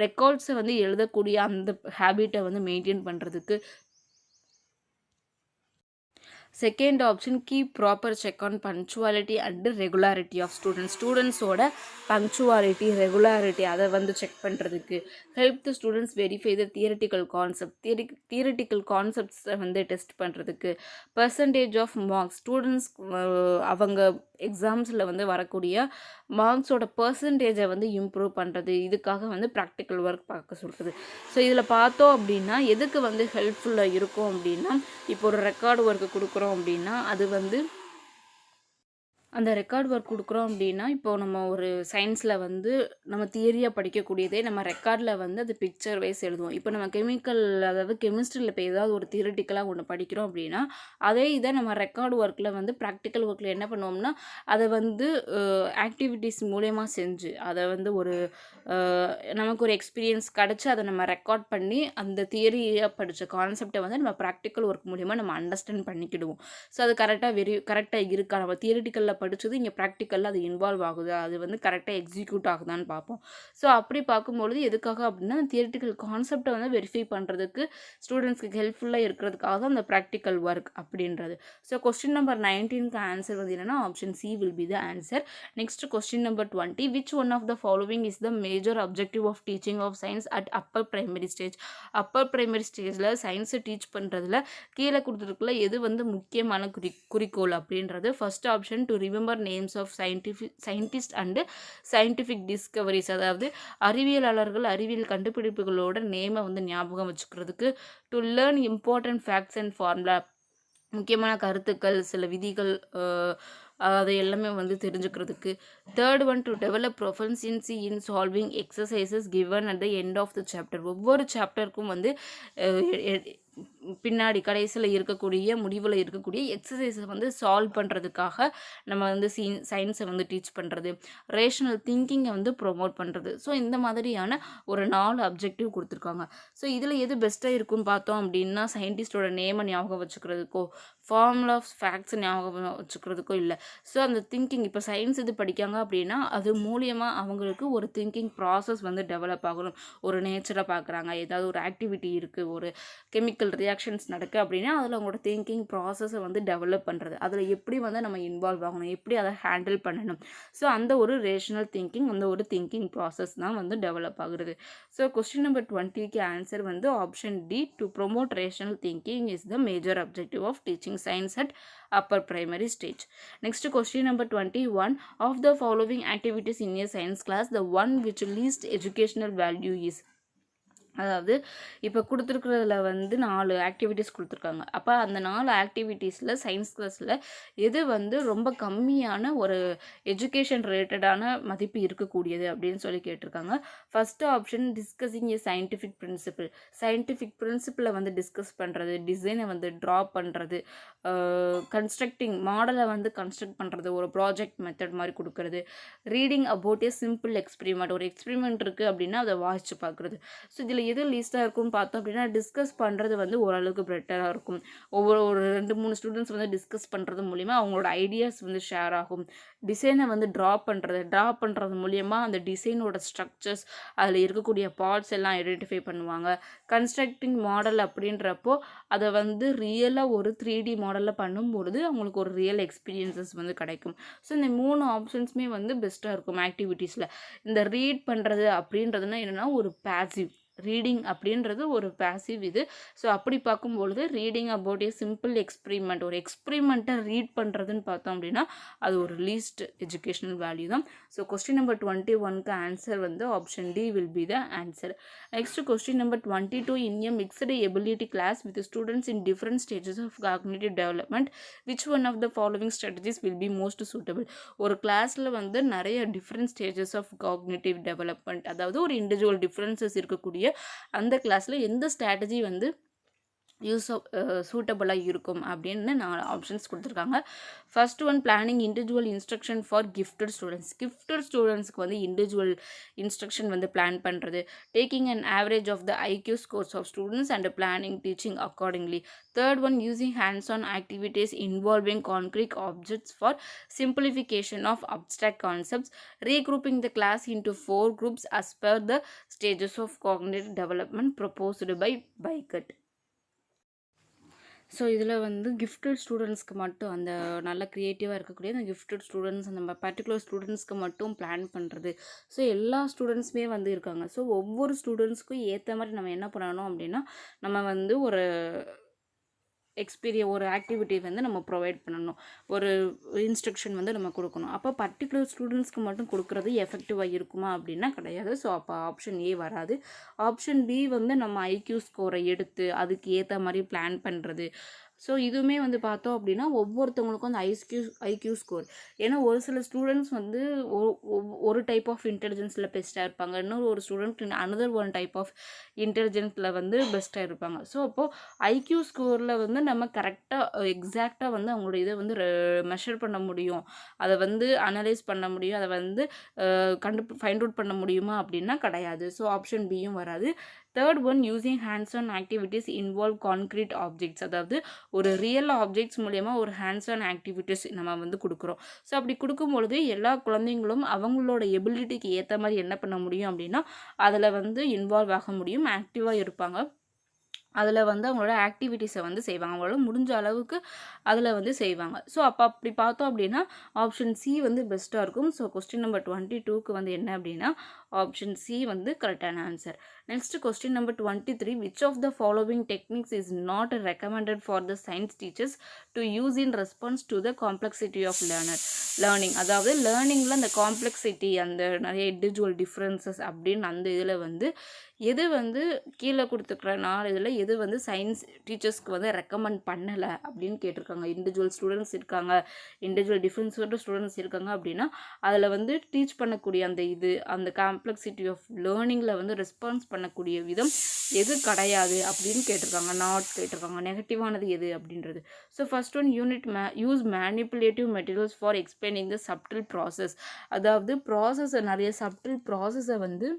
ரெக்கார்ட்ஸை வந்து எழுதக்கூடிய அந்த ஹேபிட்டை வந்து மெயின்டைன் பண்ணுறதுக்கு. Second option, keep proper check on punctuality and regularity of ஸ்டூடெண்ட்ஸோட பங்க்சுவாலிட்டி, ரெகுலாரிட்டி அதை வந்து செக் பண்ணுறதுக்கு. Help the students verify the theoretical கான்செப்ட்ஸை வந்து டெஸ்ட் பண்ணுறதுக்கு. பர்சன்டேஜ் ஆஃப் மார்க்ஸ், ஸ்டூடெண்ட்ஸ் அவங்க எக்ஸாம்ஸில் வந்து வரக்கூடிய மார்க்ஸோட பர்சன்டேஜை வந்து இம்ப்ரூவ் பண்ணுறது, இதுக்காக வந்து ப்ராக்டிக்கல் ஒர்க் பார்க்க சொல்கிறது. ஸோ இதில் பார்த்தோம் அப்படின்னா எதுக்கு வந்து ஹெல்ப்ஃபுல்லாக இருக்கும் அப்படின்னா, இப்போ ஒரு ரெக்கார்டு ஒர்க்கு கொடுக்குறோம் அப்படின்னா அது வந்து அந்த ரெக்கார்ட் ஒர்க் கொடுக்குறோம் அப்படின்னா, இப்போ நம்ம ஒரு சயின்ஸில் வந்து நம்ம தியரியாக படிக்கக்கூடியதே நம்ம ரெக்கார்டில் வந்து அது பிக்சர் வைஸ் எழுதுவோம். இப்போ நம்ம கெமிக்கல் அதாவது கெமிஸ்ட்ரியில் இப்போ ஏதாவது ஒரு தியரிட்டிக்கலாக ஒன்று படிக்கிறோம் அப்படின்னா, அதே இதை நம்ம ரெக்கார்டு ஒர்க்கில் வந்து ப்ராக்டிக்கல் ஒர்க்கில் என்ன பண்ணுவோம்னா, அதை வந்து ஆக்டிவிட்டீஸ் மூலயமா செஞ்சு அதை வந்து ஒரு நமக்கு ஒரு எக்ஸ்பீரியன்ஸ் கிடச்சி அதை நம்ம ரெக்கார்ட் பண்ணி அந்த தியரியாக படித்த கான்செப்டை வந்து நம்ம ப்ராக்டிக்கல் ஒர்க் மூலிமா நம்ம அண்டர்ஸ்டாண்ட் பண்ணிக்கிடுவோம். ஸோ அது கரெக்டாக இருக்கா, நம்ம தியரிட்டிக்கலில் படித்தது இங்கே ப்ராக்டிக்கலில் அது இன்வால்வ் ஆகுதா, அது வந்து கரெக்டாக எக்ஸிக்யூட் ஆகுதான்னு பார்ப்போம். ஸோ அப்படி பார்க்கும்பொழுது எதுக்காக அப்படின்னா தியரிட்டிக்கல் கான்செப்டை வந்து வெரிஃபை பண்ணுறதுக்கு ஸ்டூடெண்ட்ஸ்க்கு ஹெல்ப்ஃபுல்லாக இருக்கிறதுக்காக தான் அந்த ப்ராக்டிக்கல் ஒர்க் அப்படின்றது. ஸோ கொஸ்டின் நம்பர் 19க்கு ஆன்சர் வந்து என்னென்னா option C will be the answer. Next question number 20, which one of the following is the major objective of teaching of science at upper primary stage. Upper primary ஸ்டேஜில் சயின்ஸை teach பண்ணுறதுல கீழே கொடுத்துருக்குள்ள எது வந்து முக்கியமான குறிக்கோள் அப்படின்றது. First option to remember names of scientist and scientific discoveries, அதாவது அறிவியலாளர்கள் அறிவியல் கண்டுபிடிப்புகளோட நேமை வந்து ஞாபகம் வச்சுக்கிறதுக்கு. To learn important facts and formula, முக்கியமான கருத்துக்கள் சில விதிகள் அது எல்லாமே வந்து தெரிஞ்சுக்கிறதுக்கு. Third one to develop proficiency in solving exercises given at the end of the chapter. ஒவ்வொரு சாப்டருக்கும் வந்து பின்னாடி கடைசியில் இருக்கக்கூடிய முடிவில் இருக்கக்கூடிய எக்ஸசைஸை வந்து சால்வ் பண்ணுறதுக்காக நம்ம வந்து சயின்ஸை வந்து டீச் பண்ணுறது. ரேஷனல் திங்கிங்கை வந்து ப்ரொமோட் பண்ணுறது. ஸோ இந்த மாதிரியான ஒரு 4 அப்ஜெக்டிவ் கொடுத்துருக்காங்க. ஸோ இதில் எது பெஸ்ட்டாக இருக்குன்னு பார்த்தோம் அப்படின்னா சயின்டிஸ்டோட நேமை ஞாபகம் வச்சுக்கிறதுக்கோ ஃபார்முலா ஆஃப் ஃபேக்ட்ஸ் ஞாபகம் வச்சுக்கிறதுக்கோ இல்லை. ஸோ அந்த திங்கிங் இப்போ சயின்ஸ் இது படிக்காங்க அப்படின்னா அது மூலியமாக அவங்களுக்கு ஒரு திங்கிங் ப்ராசஸ் வந்து டெவலப் ஆகணும். ஒரு நேச்சரை பார்க்குறாங்க, ஏதாவது ஒரு ஆக்டிவிட்டி இருக்குது, ஒரு கெமிக்கல் ரியாக்ஷன்ஸ் நடக்குது அப்படின்னா அதில் அவங்களோட திங்கிங் ப்ராசஸை வந்து டெவலப் பண்ணுறது, அதில் எப்படி வந்து நம்ம இன்வால்வ் ஆகணும், எப்படி அதை ஹேண்டில் பண்ணணும். ஸோ அந்த ஒரு ரேஷனல் திங்கிங், அந்த ஒரு திங்கிங் ப்ராசஸ் தான் வந்து டெவலப் ஆகுறது. ஸோ கொஸ்டின் நம்பர் 20க்கு ஆன்சர் வந்து option D, to promote rational thinking is the major objective of teaching science at upper primary stage. Next question number 21, of the following activities in a science class the one which least educational value is. அதாவது இப்போ கொடுத்துருக்கிறதுல வந்து 4 activities கொடுத்துருக்காங்க. அப்போ அந்த 4 ஆக்டிவிட்டீஸில் science கிளாஸில் எது வந்து ரொம்ப கம்மியான ஒரு எஜுகேஷன் ரிலேட்டடான மதிப்பு இருக்கக்கூடியது அப்படின்னு சொல்லி கேட்டிருக்காங்க. ஃபஸ்ட்டு ஆப்ஷன் டிஸ்கஸிங் ஏ சயின்டிஃபிக் பிரின்சிபிள். சயின்டிஃபிக் பிரின்சிபிளை வந்து டிஸ்கஸ் பண்ணுறது, டிசைனை வந்து ட்ரா பண்ணுறது, கன்ஸ்ட்ரக்டிங் மாடலை வந்து கன்ஸ்ட்ரக்ட் பண்ணுறது, ஒரு ப்ராஜெக்ட் மெத்தட் மாதிரி கொடுக்குறது, reading about a simple experiment, ஒரு எக்ஸ்பெரிமெண்ட் இருக்குது அப்படின்னா அதை வாசித்து பார்க்குறது. ஸோ இதில் எது லீஸ்ட்டாக இருக்கும்னு பார்த்தோம் அப்படின்னா டிஸ்கஸ் பண்ணுறது வந்து ஓரளவுக்கு பெட்டராக இருக்கும். ஒரு 2-3 ஸ்டூடெண்ட்ஸ் வந்து டிஸ்கஸ் பண்ணுறது மூலிமா அவங்களோட ஐடியாஸ் வந்து ஷேர் ஆகும். டிசைனை வந்து ட்ரா பண்ணுறது மூலிமா அந்த டிசைனோட ஸ்ட்ரக்சர்ஸ், அதில் இருக்கக்கூடிய பார்ட்ஸ் எல்லாம் ஐடென்டிஃபை பண்ணுவாங்க. கன்ஸ்ட்ரக்டிங் மாடல் அப்படின்றப்போ அதை வந்து ரியலாக ஒரு 3D மாடலில் பண்ணும்பொழுது அவங்களுக்கு ஒரு ரியல் எக்ஸ்பீரியன்ஸஸ் வந்து கிடைக்கும். ஸோ இந்த 3 ஆப்ஷன்ஸுமே வந்து பெஸ்ட்டாக இருக்கும் ஆக்டிவிட்டீஸில். இந்த ரீட் பண்ணுறது அப்படின்றதுனா என்னென்னா ஒரு பேசிவ், ரீடிங் அப்படின்றது ஒரு பேசிவ் இது. ஸோ அப்படி பார்க்கும்பொழுது reading about a simple experiment, ஒரு எக்ஸ்பெரிமெண்ட்டை ரீட் பண்ணுறதுன்னு பார்த்தோம் அப்படின்னா அது ஒரு லீஸ்ட் எஜுகேஷனல் வேல்யூ தான். ஸோ கொஸ்டின் நம்பர் 21க்கு ஆன்சர் வந்து option D will be the answer. Next question number 22, in a mixed ability class with students in different stages of cognitive development which one of the following strategies will be most suitable. ஒரு கிளாஸில் வந்து நிறைய different stages of cognitive development, அதாவது ஒரு individual differences இருக்கக்கூடிய அந்த கிளாஸில் எந்த ஸ்ட்ராட்டஜி வந்து சூட்டபுளாக இருக்கும் அப்படின்னு 4 ஆப்ஷன்ஸ் கொடுத்துருக்காங்க. First one, planning individual instruction for gifted students. Gifted ஸ்டூடெண்ட்ஸ்க்கு வந்து இண்டிவிஜுவல் இன்ஸ்ட்ரக்ஷன் வந்து பிளான் பண்ணுறது. Taking an average of the IQ scores of students and planning teaching accordingly. Third one, using hands on activities involving concrete objects for simplification of abstract concepts. Regrouping the class into 4 groups as per the stages of cognitive development proposed by Bicart. So இதில் வந்து gifted ஸ்டூடெண்ட்ஸ்க்கு மட்டும் அந்த நல்ல க்ரியேட்டிவாக இருக்கக்கூடிய அந்த gifted students, அந்த particular ஸ்டூடெண்ட்ஸ்க்கு மட்டும் பிளான் பண்ணுறது. ஸோ எல்லா ஸ்டூடெண்ட்ஸுமே வந்து இருக்காங்க. ஸோ ஒவ்வொரு ஸ்டூடெண்ட்ஸ்க்கும் ஏற்ற மாதிரி நம்ம என்ன பண்ணணும் அப்படின்னா நம்ம வந்து ஒரு ஒரு ஆக்டிவிட்டி வந்து நம்ம ப்ரொவைட் பண்ணணும், ஒரு இன்ஸ்ட்ரக்ஷன் வந்து நம்ம கொடுக்கணும். அப்போ பர்டிகுலர் ஸ்டூடெண்ட்ஸ்க்கு மட்டும் கொடுக்குறது எஃபெக்டிவாக இருக்குமா அப்படின்னா கிடையாது. ஸோ அப்போ ஆப்ஷன் ஏ வராது. ஆப்ஷன் பி வந்து நம்ம IQ ஸ்கோரை எடுத்து அதுக்கு ஏற்ற மாதிரி பிளான் பண்ணுறது, ஸோ இதுவுமே வந்து பார்த்தோம் அப்படின்னா ஒவ்வொருத்தவங்களுக்கும் அந்த ஐக்யூ ஸ்கோர், ஏன்னா ஒரு சில ஸ்டூடெண்ட்ஸ் வந்து ஒரு டைப் ஆஃப் இன்டெலிஜென்ஸில் பெஸ்ட்டாக இருப்பாங்க, இன்னொரு ஒரு student another one type of இன்டெலிஜென்ஸில் வந்து பெஸ்ட்டாக இருப்பாங்க. ஸோ அப்போது ஐக்யூ ஸ்கோரில் வந்து நம்ம கரெக்டாக எக்ஸாக்டாக வந்து அவங்களோட இதை வந்து மெஷர் பண்ண முடியும், அதை வந்து அனலைஸ் பண்ண முடியும், அதை வந்து ஃபைண்ட் அவுட் பண்ண முடியுமா அப்படின்னா கிடையாது. ஸோ ஆப்ஷன் பியும் வராது. Third one, using hands on activities involve concrete objects, அதாவது ஒரு ரியல் ஆப்ஜெக்ட்ஸ் மூலயமா ஒரு ஹேண்ட்ஸ் ஆன் ஆக்டிவிட்டீஸ் நம்ம வந்து கொடுக்குறோம். ஸோ அப்படி கொடுக்கும்பொழுது எல்லா குழந்தைங்களும் அவங்களோட எபிலிட்டிக்கு ஏற்ற மாதிரி என்ன பண்ண முடியும் அப்படின்னா அதில் வந்து இன்வால்வ் ஆக முடியும், ஆக்டிவாக இருப்பாங்க, அதில் வந்து அவங்களோட ஆக்டிவிட்டீஸை வந்து செய்வாங்க, அவங்களோட முடிஞ்ச அளவுக்கு அதில் வந்து செய்வாங்க. ஸோ அப்படி பார்த்தோம் அப்படின்னா ஆப்ஷன் சி வந்து பெஸ்ட்டாக இருக்கும். ஸோ கொஸ்டின் நம்பர் 22க்கு வந்து என்ன அப்படின்னா ஆப்ஷன் சி வந்து கரெக்டான answer. Next question number 23, which of the following techniques is not recommended for the science teachers to use in response to the complexity of learning, அதாவது லேர்னிங்கில் அந்த காம்ப்ளெக்சிட்டி, அந்த நிறைய இண்டிவிஜுவல் டிஃப்ரென்சஸ் அப்படின்னு அந்த இதில் வந்து எது வந்து கீழே கொடுத்துருக்குற 4 இதில் எது வந்து சயின்ஸ் டீச்சர்ஸ்க்கு வந்து ரெக்கமெண்ட் பண்ணலை அப்படின்னு கேட்டிருக்காங்க. இண்டிவிஜுவல் ஸ்டூடெண்ட்ஸ் இருக்காங்க, இண்டிவிஜுவல் டிஃப்ரென்ஸோட ஸ்டூடெண்ட்ஸ் இருக்காங்க அப்படின்னா அதில் வந்து டீச் பண்ணக்கூடிய அந்த இது, அந்த காம்ப்ளெக்சிட்டி ஆஃப் லேர்னிங்கில் வந்து ரெஸ்பான்ஸ் பண்ணக்கூடிய விதம் எது கிடையாது அப்படின்னு கேட்டிருக்காங்க, நாட் கேட்டிருக்காங்க. நெகட்டிவானது எது அப்படின்றது. So first one, use manipulative materials for explaining the சப்டில் process, அதாவது ப்ராசஸை, நிறைய சப்டில் ப்ராசஸை வந்து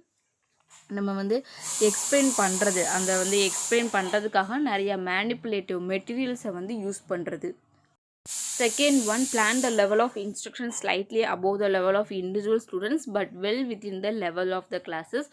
நம்ம வந்து எக்ஸ்பிளைன் பண்ணுறது, அந்த வந்து எக்ஸ்பிளைன் பண்ணுறதுக்காக நிறைய மேனிப்புலேட்டிவ் மெட்டீரியல்ஸை வந்து யூஸ் பண்ணுறது. Second one, plan the level of instruction slightly above the level of individual students but well within the level of the classes.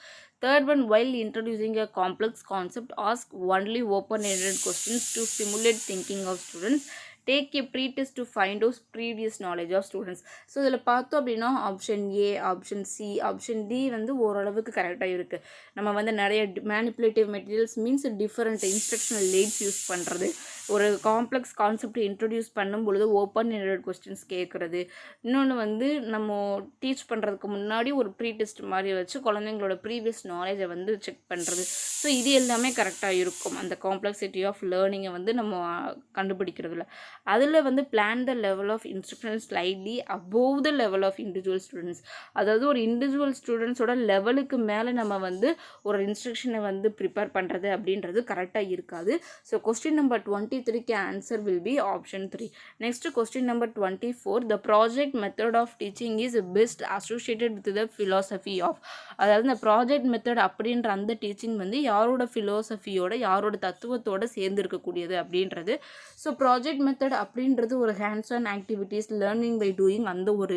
Third one, while introducing a complex concept, ask only open-ended questions to stimulate thinking of students. Take a pre-test to find out previous knowledge of students. So இதில் பார்த்தோம் அப்படின்னா option A, option C, option D வந்து ஓரளவுக்கு கரெக்டாக இருக்குது. நம்ம வந்து நிறைய manipulative materials means different instructional லேட்ஸ் யூஸ் பண்ணுறது, ஒரு காம்ப்ளெக்ஸ் கான்செப்ட் இன்ட்ரடியூஸ் பண்ணும் பொழுது ஓப்பன் எண்டட் கொஸ்டின்ஸ் கேட்குறது, இன்னொன்று வந்து நம்ம டீச் பண்ணுறதுக்கு முன்னாடி ஒரு ப்ரீ டெஸ்ட் மாதிரி வச்சு குழந்தைங்களோட ப்ரீவியஸ் நாலேஜை வந்து செக் பண்ணுறது. ஸோ இது எல்லாமே கரெக்டாக இருக்கும் அந்த காம்ப்ளெக்சிட்டி ஆஃப் லேர்னிங்கை வந்து நம்ம கண்டுபிடிக்கிறதுல. அதில் வந்து plan the level of instruction slightly above the level of individual students, அதாவது ஒரு இண்டிவிஜுவல் ஸ்டூடெண்ட்ஸோட லெவலுக்கு மேலே நம்ம வந்து ஒரு இன்ஸ்ட்ரக்ஷனை வந்து ப்ரிப்பேர் பண்ணுறது அப்படின்றது கரெக்டாக இருக்காது. ஸோ கொஸ்டின் நம்பர் 23க்கு answer will be option 3. Next question number 24, the project method of teaching is best associated with the philosophy of, அதாவது இந்த ப்ராஜெக்ட் மெத்தட் அப்படின்ற அந்த டீச்சிங் வந்து யாரோட ஃபிலோசஃபியோட, யாரோட தத்துவத்தோடு சேர்ந்து இருக்கக்கூடியது அப்படின்றது. ஸோ ப்ராஜெக்ட் மெத்தட் அப்படின்றது ஒரு hands on activities, learning by doing, அந்த ஒரு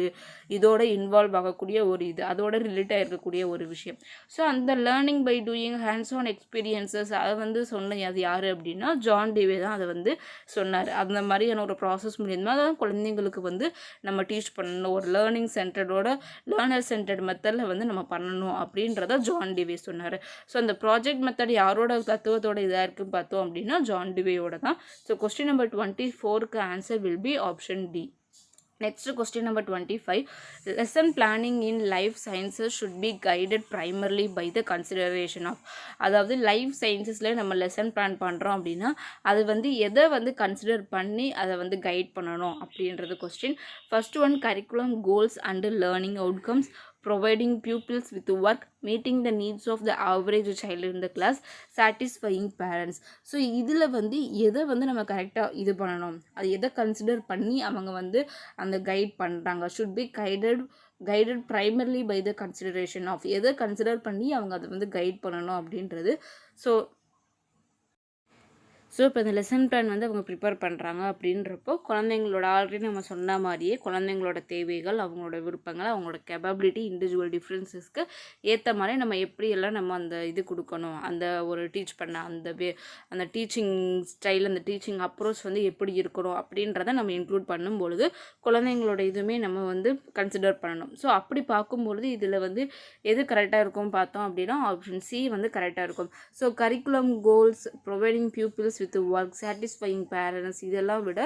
இதோட இன்வால்வ் ஆகக்கூடிய ஒரு இது, அதோட ரிலேட்டாக இருக்கக்கூடிய ஒரு விஷயம். ஸோ அந்த learning by doing, hands on experiences, அதை வந்து சொன்ன அது யார் அப்படின்னா ஜான் டிவே தான் அதை வந்து சொன்னார். அந்த மாதிரியான ஒரு ப்ராசஸ் மூலியமாக தான் குழந்தைங்களுக்கு வந்து நம்ம டீச் பண்ணணும், ஒரு லேர்னிங் சென்டரோட லேர்னர் சென்டர்ட் மெத்தடில் வந்து நம்ம பண்ணணும் அப்படின்றத ஜான் டிவே சொன்னார். ஸோ அந்த ப்ராஜெக்ட் மெத்தட் யாரோட தத்துவத்தோட இதாக இருக்குன்னு பார்த்தோம் அப்படின்னா ஜான் டிவேயோட தான். ஸோ கொஸ்டின் நம்பர் 24க்கு answer will be option D. Next question number 25, lesson planning in life sciences should be guided primarily by the consideration of, அதாவது லைஃப் சயின்சஸில் நம்ம லெசன் பிளான் பண்ணுறோம் அப்படின்னா அது வந்து எதை வந்து கன்சிடர் பண்ணி அதை வந்து கைட் பண்ணணும் அப்படின்றது question. First one, curriculum goals and learning outcomes, providing pupils with work, meeting the needs of the average child in the class, satisfying parents. So இதில் வந்து எதை வந்து நம்ம கரெக்டாக இது பண்ணணும், அது எதை கன்சிடர் பண்ணி அவங்க வந்து அந்த கைட் பண்ணுறாங்க, should be guided primarily by the consideration of, எதை கன்சிடர் பண்ணி அவங்க அதை வந்து கைட் பண்ணணும் அப்படின்றது. ஸோ இப்போ இந்த லெசன் பிளான் வந்து அவங்க ப்ரிப்பேர் பண்ணுறாங்க அப்படின்றப்போ குழந்தைங்களோட ஆல்ரெடி நம்ம சொன்ன மாதிரியே குழந்தைங்களோட தேவைகள், அவங்களோட விருப்பங்கள், அவங்களோட கேப்பபிலிட்டி, இண்டிவிஜுவல் டிஃப்ரென்சஸ்க்கு ஏற்ற மாதிரி நம்ம எப்படியெல்லாம் நம்ம அந்த இது கொடுக்கணும், அந்த ஒரு டீச் பண்ண அந்த டீச்சிங் ஸ்டைல், அந்த டீச்சிங் அப்ரோச் வந்து எப்படி இருக்கணும் அப்படின்றத நம்ம இன்க்ளூட் பண்ணும்பொழுது குழந்தைங்களோட இதுவுமே நம்ம வந்து கன்சிடர் பண்ணணும். ஸோ அப்படி பார்க்கும்பொழுது இதில் வந்து எது கரெக்டாக இருக்கும் பார்த்தோம் அப்படின்னா ஆப்ஷன் சி வந்து கரெக்டாக இருக்கும். So curriculum goals, providing pupils with work, satisfying parents, இதெல்லாம் விட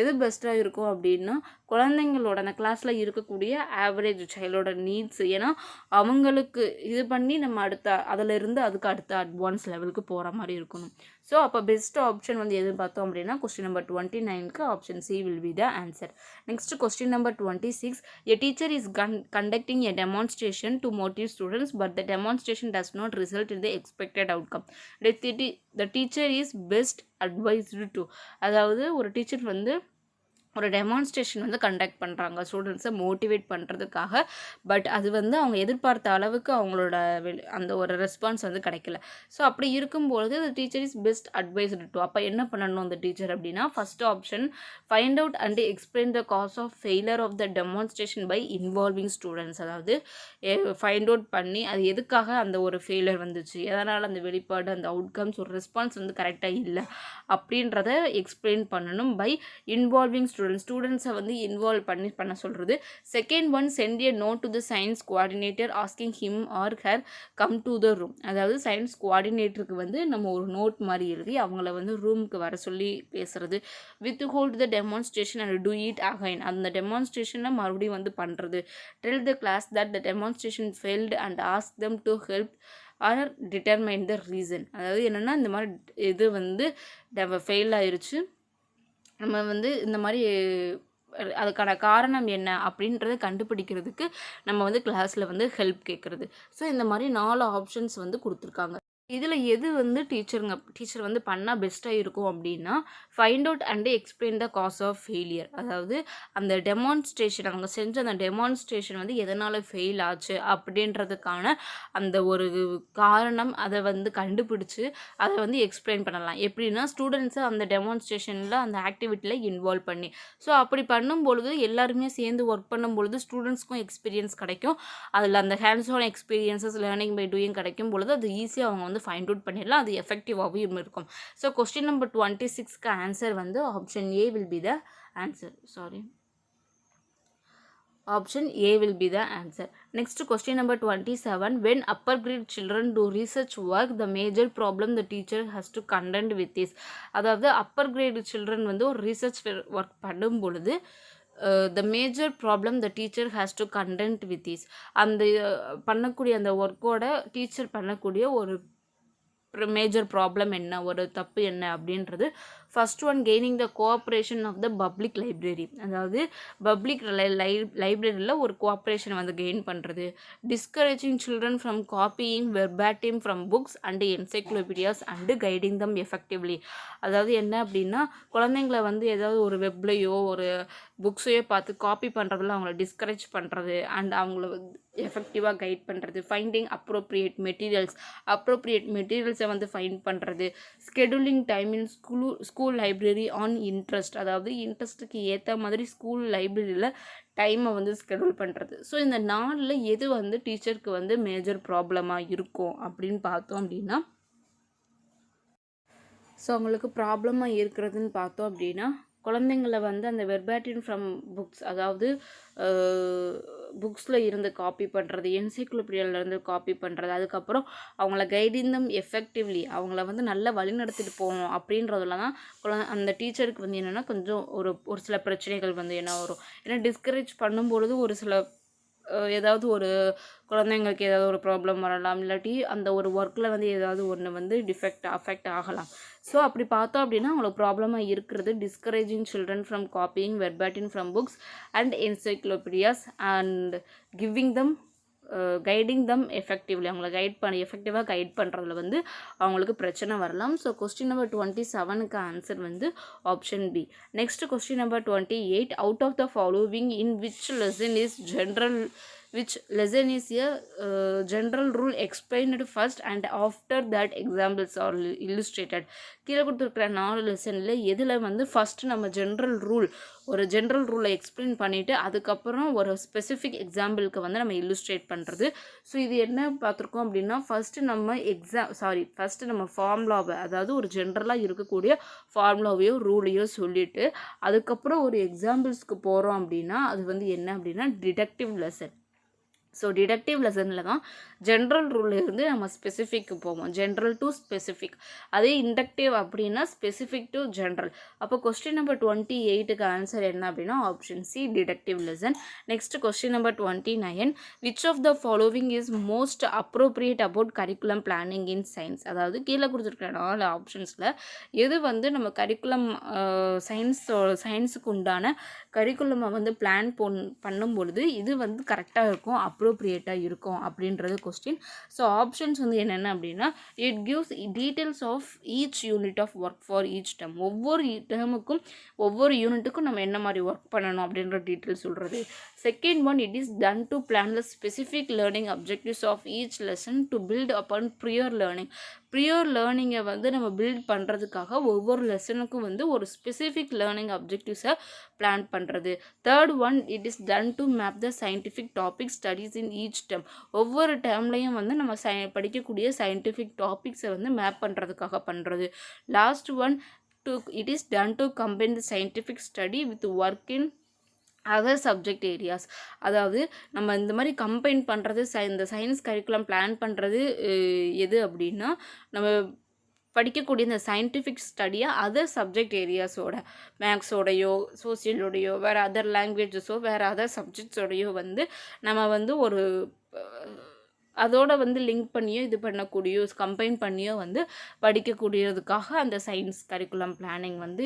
எது பெஸ்ட்டாக இருக்கும் அப்படின்னா குழந்தைங்களோட அந்த கிளாஸில் இருக்கக்கூடிய ஆவரேஜ் சைல்டோட நீட்ஸ், ஏன்னா அவங்களுக்கு இது பண்ணி நம்ம அதிலிருந்து அதுக்கு அடுத்த அட்வான்ஸ் லெவலுக்கு போகிற மாதிரி இருக்கணும். ஸோ அப்போ பெஸ்ட் ஆப்ஷன் வந்து எதுன்னு பார்த்தோம் அப்படின்னா கொஸ்டின் நம்பர் 29க்கு option C will be the answer. Next question number 26. A teacher is conducting a demonstration to motivate students, but the demonstration does not result in the expected outcome. The teacher is best advised to. அதாவது ஒரு teacher வந்து ஒரு demonstration வந்து conduct பண்ணுறாங்க ஸ்டூடெண்ட்ஸை motivate பண்ணுறதுக்காக. But அது வந்து அவங்க எதிர்பார்த்த அளவுக்கு அவங்களோட அந்த ஒரு ரெஸ்பான்ஸ் வந்து கிடைக்கல. ஸோ அப்படி இருக்கும்பொழுது the teacher is best advised to. அப்போ என்ன பண்ணணும் அந்த டீச்சர் அப்படின்னா, first option find out and explain the cause of failure of the demonstration by involving students. அதாவது ஃபைண்ட் அவுட் பண்ணி அது எதுக்காக அந்த ஒரு ஃபெயிலியர் வந்துச்சு, எதனால் அந்த வெளிப்பாடு அந்த அவுட்கம்ஸ் ஒரு ரெஸ்பான்ஸ் வந்து கரெக்டாக இல்லை அப்படின்றத எக்ஸ்பிளைன் பண்ணணும் பை இன்வால்விங் ஸ்டூடெண்ட்ஸை வந்து இன்வால்வ் பண்ண சொல்கிறது. Second one, sent a note to the science coordinator asking him or her come to the room. அதாவது சயின்ஸ் கோஆர்டினேட்டருக்கு வந்து நம்ம ஒரு நோட் மாதிரி எழுதி அவங்கள வந்து ரூமுக்கு வர சொல்லி பேசுகிறது. With hold the demonstration and do it again. அந்த டெமான்ஸ்ட்ரேஷனை மறுபடியும் வந்து பண்ணுறது. Tell the class that the demonstration failed and ask them to help or determine the reason. அதாவது என்னென்னா, இந்த மாதிரி இது வந்து ஃபெயில் ஆயிடுச்சு, நம்ம வந்து இந்த மாதிரி அதுக்கான காரணம் என்ன அப்படின்றத கண்டுபிடிக்கிறதுக்கு நம்ம வந்து கிளாஸில் வந்து ஹெல்ப் கேட்குறது. ஸோ இந்த மாதிரி 4 ஆப்ஷன்ஸ் வந்து கொடுத்துருக்காங்க. இதில் எது வந்து டீச்சர் வந்து பண்ணால் பெஸ்ட்டாக இருக்கும் அப்படின்னா, find out and explain the cause of failure. அதாவது அந்த டெமான்ஸ்ட்ரேஷன் அவங்க செஞ்ச அந்த டெமான்ஸ்ட்ரேஷன் வந்து எதனால் ஃபெயில் ஆச்சு அப்படின்றதுக்கான அந்த ஒரு காரணம் அதை வந்து கண்டுபிடிச்சி அதை வந்து எக்ஸ்பிளைன் பண்ணலாம். எப்படின்னா, ஸ்டூடெண்ட்ஸை அந்த டெமான்ஸ்ட்ரேஷனில் அந்த ஆக்டிவிட்டியில் இன்வால்வ் பண்ணி. ஸோ அப்படி பண்ணும்பொழுது எல்லாருமே சேர்ந்து ஒர்க் பண்ணும்பொழுது ஸ்டூடெண்ட்ஸ்க்கும் எக்ஸ்பீரியன்ஸ் கிடைக்கும். அதில் அந்த hands on experiences learning by doing கிடைக்கும் பொழுது அது ஈஸியாக அவங்க வந்து ஃபைண்ட் அவுட் பண்ணிடலாம். அது எஃபெக்டிவாகவும் இருக்கும். ஸோ கொஸ்டின் நம்பர் 26க்கு ஆன்சர் வந்து option A will be the answer. Option A will be the answer. Next question number 27. When upper grade children do research work, the major problem the teacher has to contend with is. அதாவது upper grade children வந்து ஒரு research work பண்ணும் பொழுது the major problem the teacher has to contend with is. அந்த பண்ணக்கூடிய அந்த ஒர்க்கோட teacher பண்ணக்கூடிய ஒரு மேஜர் ப்ராப்ளம் என்ன, ஒரு தப்பு என்ன அப்படின்றது. First one, gaining the cooperation of the public library. அதாவது பப்ளிக் லைப்ரரியில் ஒரு கோஆப்ரேஷன் வந்து கெயின் பண்ணுறது. Discouraging children from copying verbatim from books and encyclopedias and guiding them effectively. அதாவது என்ன அப்படின்னா, குழந்தைங்கள வந்து ஏதாவது ஒரு வெப்லையோ ஒரு புக்ஸையோ பார்த்து காப்பி பண்ணுறதுல அவங்கள டிஸ்கரேஜ் பண்ணுறது அண்ட் அவங்கள வந்து எஃபெக்டிவாக கைட் பண்ணுறது. ஃபைண்டிங் அப்ரோப்ரியேட் மெட்டீரியல்ஸை வந்து ஃபைண்ட் பண்ணுறது. Scheduling time in school library on interest. அதாவது இன்ட்ரெஸ்ட்டுக்கு ஏற்ற மாதிரி ஸ்கூல் லைப்ரரியில் டைமை வந்து ஸ்கெடியூல் பண்ணுறது. ஸோ இந்த 4ல் எது வந்து டீச்சருக்கு வந்து மேஜர் ப்ராப்ளமாக இருக்கும் அப்படின்னு பார்த்தோம் அப்படின்னா, ஸோ அவங்களுக்கு ப்ராப்ளமாக இருக்கிறதுன்னு பார்த்தோம் அப்படின்னா, குழந்தைங்கள வந்து அந்த வெர்பாட்டிம் ஃப்ரம் புக்ஸ், அதாவது புக்ஸில் இருந்து காப்பி பண்ணுறது, என்சைக்ளோபீடியாவிலேருந்து காப்பி பண்ணுறது, அதுக்கப்புறம் அவங்கள கைடிங் தம் எஃபெக்டிவ்லி, அவங்கள வந்து நல்லா வழிநடத்திட்டு போகணும் அப்படின்றதுல தான் அந்த டீச்சருக்கு வந்து என்னென்னா கொஞ்சம் ஒரு சில பிரச்சனைகள் வந்து என்ன வரும். ஏன்னா டிஸ்கரேஜ் பண்ணும்பொழுது ஒரு சில ஏதாவது ஒரு குழந்தைங்களுக்கு ஏதாவது ஒரு ப்ராப்ளம் வரலாம், இல்லாட்டி அந்த ஒரு ஒர்க்கில் வந்து ஏதாவது ஒன்று வந்து அஃபெக்ட் ஆகலாம். ஸோ அப்படி பார்த்தோம் அப்படின்னா அவங்களுக்கு ப்ராப்ளமாக இருக்கிறது discouraging children from copying verbatim from books and encyclopedias and giving them guiding them effectively. அவங்கள எஃபெக்டிவாக கைட் பண்ணுறதுல வந்து அவங்களுக்கு பிரச்சனை வரலாம். ஸோ கொஸ்டின் நம்பர் 27க்கு ஆன்சர் வந்து option B. Next question number 28. Out of the following in which lesson is general rule explained first and after that examples are illustrated. கீழே கொடுத்துருக்குற 4 லெசனில் எதில் வந்து ஃபஸ்ட்டு நம்ம ஜென்ரல் ரூலை எக்ஸ்பிளைன் பண்ணிவிட்டு அதுக்கப்புறம் ஒரு ஸ்பெசிஃபிக் எக்ஸாம்பிளுக்கு வந்து நம்ம இல்லுஸ்ட்ரேட் பண்ணுறது. ஸோ இது என்ன பார்த்துருக்கோம் அப்படின்னா, ஃபஸ்ட்டு நம்ம ஃபார்முலாவை, அதாவது ஒரு ஜென்ரலாக இருக்கக்கூடிய ஃபார்முலாவையோ ரூலையோ சொல்லிவிட்டு அதுக்கப்புறம் ஒரு எக்ஸாம்பிள்ஸ்க்கு போகிறோம் அப்படின்னா அது வந்து என்ன அப்படின்னா டிடக்டிவ் லெசன். ஸோ டிடக்டிவ் லெசனில் தான் ஜென்ரல் ரூல் இருந்து நம்ம ஸ்பெசிஃபிக்கு போவோம், ஜென்ரல் டு ஸ்பெசிஃபிக். அதே இண்டக்டிவ் அப்படின்னா ஸ்பெசிஃபிக் டு ஜென்ரல். அப்போ கொஸ்டின் நம்பர் 28க்கு ஆன்சர் என்ன அப்படின்னா option C deductive lesson. Next question number 29, which of the following is most appropriate about curriculum planning in science. அதாவது கீழே கொடுத்துருக்க 4 ஆப்ஷன்ஸில் எது வந்து நம்ம கரிக்குலம் சயின்ஸுக்கு உண்டான கரிக்குலமை வந்து பிளான் பண்ணும் பொழுது இது வந்து கரெக்டாக இருக்கும், அப்ரோப்ரியேட்டாக இருக்கும் அப்படின்றது கொஸ்டின். ஸோ ஆப்ஷன்ஸ் வந்து என்னென்ன அப்படின்னா it gives details of each unit of work for each term. ஒவ்வொரு டேர்முக்கும் ஒவ்வொரு யூனிட்டுக்கும் நம்ம என்ன மாதிரி ஒர்க் பண்ணணும் அப்படின்ற டீட்டெயில்ஸ் சொல்கிறது. Second one, it is done to plan the specific learning objectives of each lesson to build upon prior learning. Prior லேர்னிங்கை வந்து நம்ம பில்ட் பண்ணுறதுக்காக ஒவ்வொரு லெசனுக்கும் வந்து ஒரு ஸ்பெசிஃபிக் லேர்னிங் அப்ஜெக்டிவ்ஸை பிளான் பண்ணுறது. Third one, it is done to map the scientific topic studies in each term. ஒவ்வொரு டேர்ம்லையும் வந்து நம்ம படிக்கக்கூடிய சயின்டிஃபிக் டாபிக்ஸை வந்து மேப் பண்ணுறதுக்காக பண்ணுறது. Last one, it is done to combine the scientific study with work in other subject areas. அதாவது நம்ம இந்த மாதிரி கம்பைன் பண்ணுறது இந்த சயின்ஸ் கரிக்குலம் பிளான் பண்ணுறது எது அப்படின்னா நம்ம படிக்கக்கூடிய இந்த சயின்டிஃபிக் ஸ்டடியை அதர் சப்ஜெக்ட் ஏரியாஸோட மேக்ஸோடையோ சோசியலோடையோ வேறு அதர் லாங்குவேஜஸோ வேறு அதர் சப்ஜெக்ட்ஸோடையோ வந்து நம்ம வந்து ஒரு அதோட வந்து லிங்க் பண்ணியோ இது பண்ணக்கூடியோ கம்பைன் பண்ணியோ வந்து படிக்கக்கூடியதுக்காக அந்த சயின்ஸ் கரிக்குலம் பிளானிங் வந்து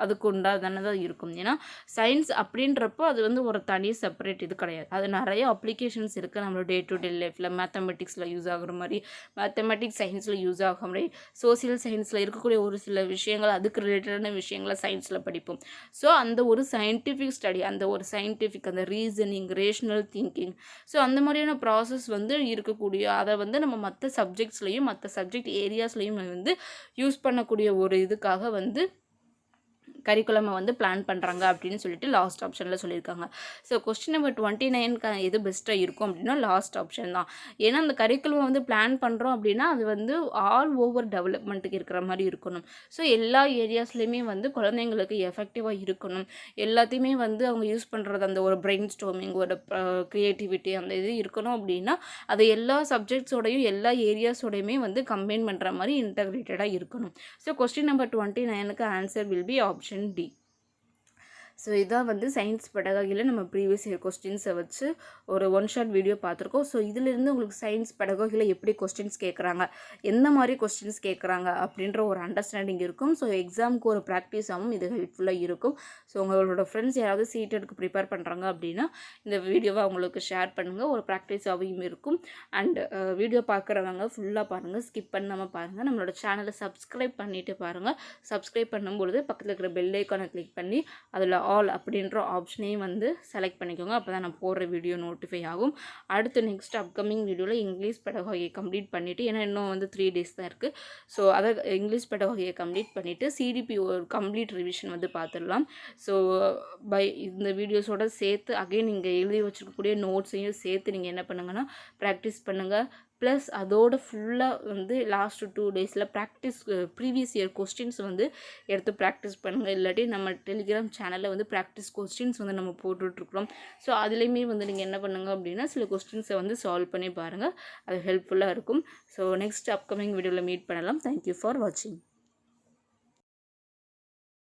அதுக்கு உண்டானதாக இருக்கும். ஏன்னா சயின்ஸ் அப்படின்றப்போ அது வந்து ஒரு தனி செப்பரேட் இது கிடையாது, அது நிறைய அப்ளிகேஷன்ஸ் இருக்குது நம்மளோட டே டு டே லைஃப்பில். மேத்தமெட்டிக்ஸில் யூஸ் ஆகுற மாதிரி, மேத்தமெட்டிக்ஸ் சயின்ஸில் யூஸ் ஆகிற மாதிரி, சோசியல் சயின்ஸில் இருக்கக்கூடிய ஒரு சில விஷயங்கள் அதுக்கு ரிலேட்டடான விஷயங்களை சயின்ஸில் படிப்போம். ஸோ அந்த ஒரு சயின்டிஃபிக் ஸ்டடி, அந்த ஒரு சயின்டிஃபிக் அந்த ரீசனிங், ரேஷ்னல் திங்கிங், ஸோ அந்த மாதிரியான ப்ராசஸ் வந்து இருக்கக்கூடிய அதை வந்து நம்ம மற்ற சப்ஜெக்ட்ஸ்லையும் மற்ற சப்ஜெக்ட் ஏரியாஸ்லையும் வந்து யூஸ் பண்ணக்கூடிய ஒரு இதுக்காக வந்து கரிக்குலமை வந்து பிளான் பண்ணுறாங்க அப்படின்னு சொல்லிட்டு லாஸ்ட் ஆப்ஷனில் சொல்லியிருக்காங்க. ஸோ கொஸ்டின் நம்பர் 29க்கு எது பெஸ்ட்டாக இருக்கும் அப்படின்னா லாஸ்ட் ஆப்ஷன் தான். ஏன்னா அந்த கரிக்குலமை வந்து பிளான் பண்ணுறோம் அப்படின்னா அது வந்து ஆல் ஓவர் டெவலப்மெண்ட்டுக்கு இருக்கிற மாதிரி இருக்கணும். ஸோ எல்லா ஏரியாஸ்லேயுமே வந்து குழந்தைங்களுக்கு எஃபெக்டிவாக இருக்கணும். எல்லாத்தையுமே வந்து அவங்க யூஸ் பண்ணுறது அந்த ஒரு பிரெயின் ஸ்டார்மிங், ஒரு க்ரியேட்டிவிட்டி அந்த இது இருக்கணும் அப்படின்னா அது எல்லா சப்ஜெக்ட்ஸோடையும் எல்லா ஏரியாஸோடையுமே வந்து கம்பைன் பண்ணுற மாதிரி இன்டகிரேட்டடாக இருக்கணும். ஸோ கொஸ்டின் நம்பர் 29க்கு answer will be option D. So இதான் வந்து சயின்ஸ் பெடகாகியில் நம்ம ப்ரீவியஸ் இயர் கொஸ்டின்ஸை வச்சு ஒரு ஒன் ஷாட் வீடியோ பார்த்துருக்கோம். ஸோ இதிலிருந்து உங்களுக்கு சயின்ஸ் பெடகாகியில் எப்படி கொஸ்டின்ஸ் கேட்குறாங்க, எந்த மாதிரி கொஸ்டின்ஸ் கேட்குறாங்க அப்படின்ற ஒரு அண்டர்ஸ்டாண்டிங் இருக்கும். ஸோ எக்ஸாமுக்கு ஒரு ப்ராக்டிஸாகவும் இது ஹெல்ப்ஃபுல்லாக இருக்கும். ஸோ உங்களோட ஃப்ரெண்ட்ஸ் யாராவது சீட்டெடுக்கு ப்ரிப்பேர் பண்ணுறாங்க அப்படின்னா இந்த வீடியோவை அவங்களுக்கு ஷேர் பண்ணுங்கள், ஒரு ப்ராக்டிஸாகவும் இருக்கும். அண்ட் வீடியோ பார்க்குறவங்க ஃபுல்லாக பாருங்கள், ஸ்கிப் பண்ணாமல் பாருங்கள். நம்மளோட சேனலை சப்ஸ்கிரைப் பண்ணிவிட்டு பாருங்கள். சப்ஸ்கிரைப் பண்ணும்பொழுது பக்கத்தில் இருக்கிற பெல் ஐக்கானை கிளிக் பண்ணி அதில் ஆல் அப்படின்ற ஆப்ஷனையும் வந்து செலக்ட் பண்ணிக்கோங்க. அப்போ தான் நான் போடுற வீடியோ நோட்டிஃபை ஆகும். அடுத்து நெக்ஸ்ட் அப்கமிங் வீடியோவில் இங்கிலீஷ் பெடகாகியை கம்ப்ளீட் பண்ணிவிட்டு, ஏன்னா இன்னும் வந்து 3 days தான் இருக்குது. ஸோ அதை இங்கிலீஷ் பெடகாகியை கம்ப்ளீட் பண்ணிவிட்டு சிடிபி ஒரு கம்ப்ளீட் ரிவிஷன் வந்து பார்த்துடலாம். ஸோ இந்த வீடியோஸோடு சேர்த்து அகைன் நீங்கள் எழுதி வச்சுருக்கக்கூடிய நோட்ஸையும் சேர்த்து நீங்கள் என்ன பண்ணுங்கன்னா ப்ராக்டிஸ் பண்ணுங்கள். ப்ளஸ் அதோட ஃபுல்லாக வந்து லாஸ்ட் 2 daysல ப்ராக்டிஸ் ப்ரீவியஸ் இயர் கொஸ்டின்ஸ் வந்து எடுத்து ப்ராக்டிஸ் பண்ணுங்கள். இல்லாட்டி நம்ம டெலிகிராம் சேனலில் வந்து ப்ராக்டிஸ் கொஸ்டின்ஸ் வந்து நம்ம போட்டுட்ருக்குறோம். ஸோ அதுலேயுமே வந்து நீங்கள் என்ன பண்ணுங்கள் அப்படின்னா சில கொஸ்டின்ஸை வந்து சால்வ் பண்ணி பாருங்கள், அது ஹெல்ப்ஃபுல்லாக இருக்கும். ஸோ நெக்ஸ்ட் அப்கமிங் வீடியோவில் மீட் பண்ணலாம். தேங்க்யூ ஃபார் வாட்சிங்.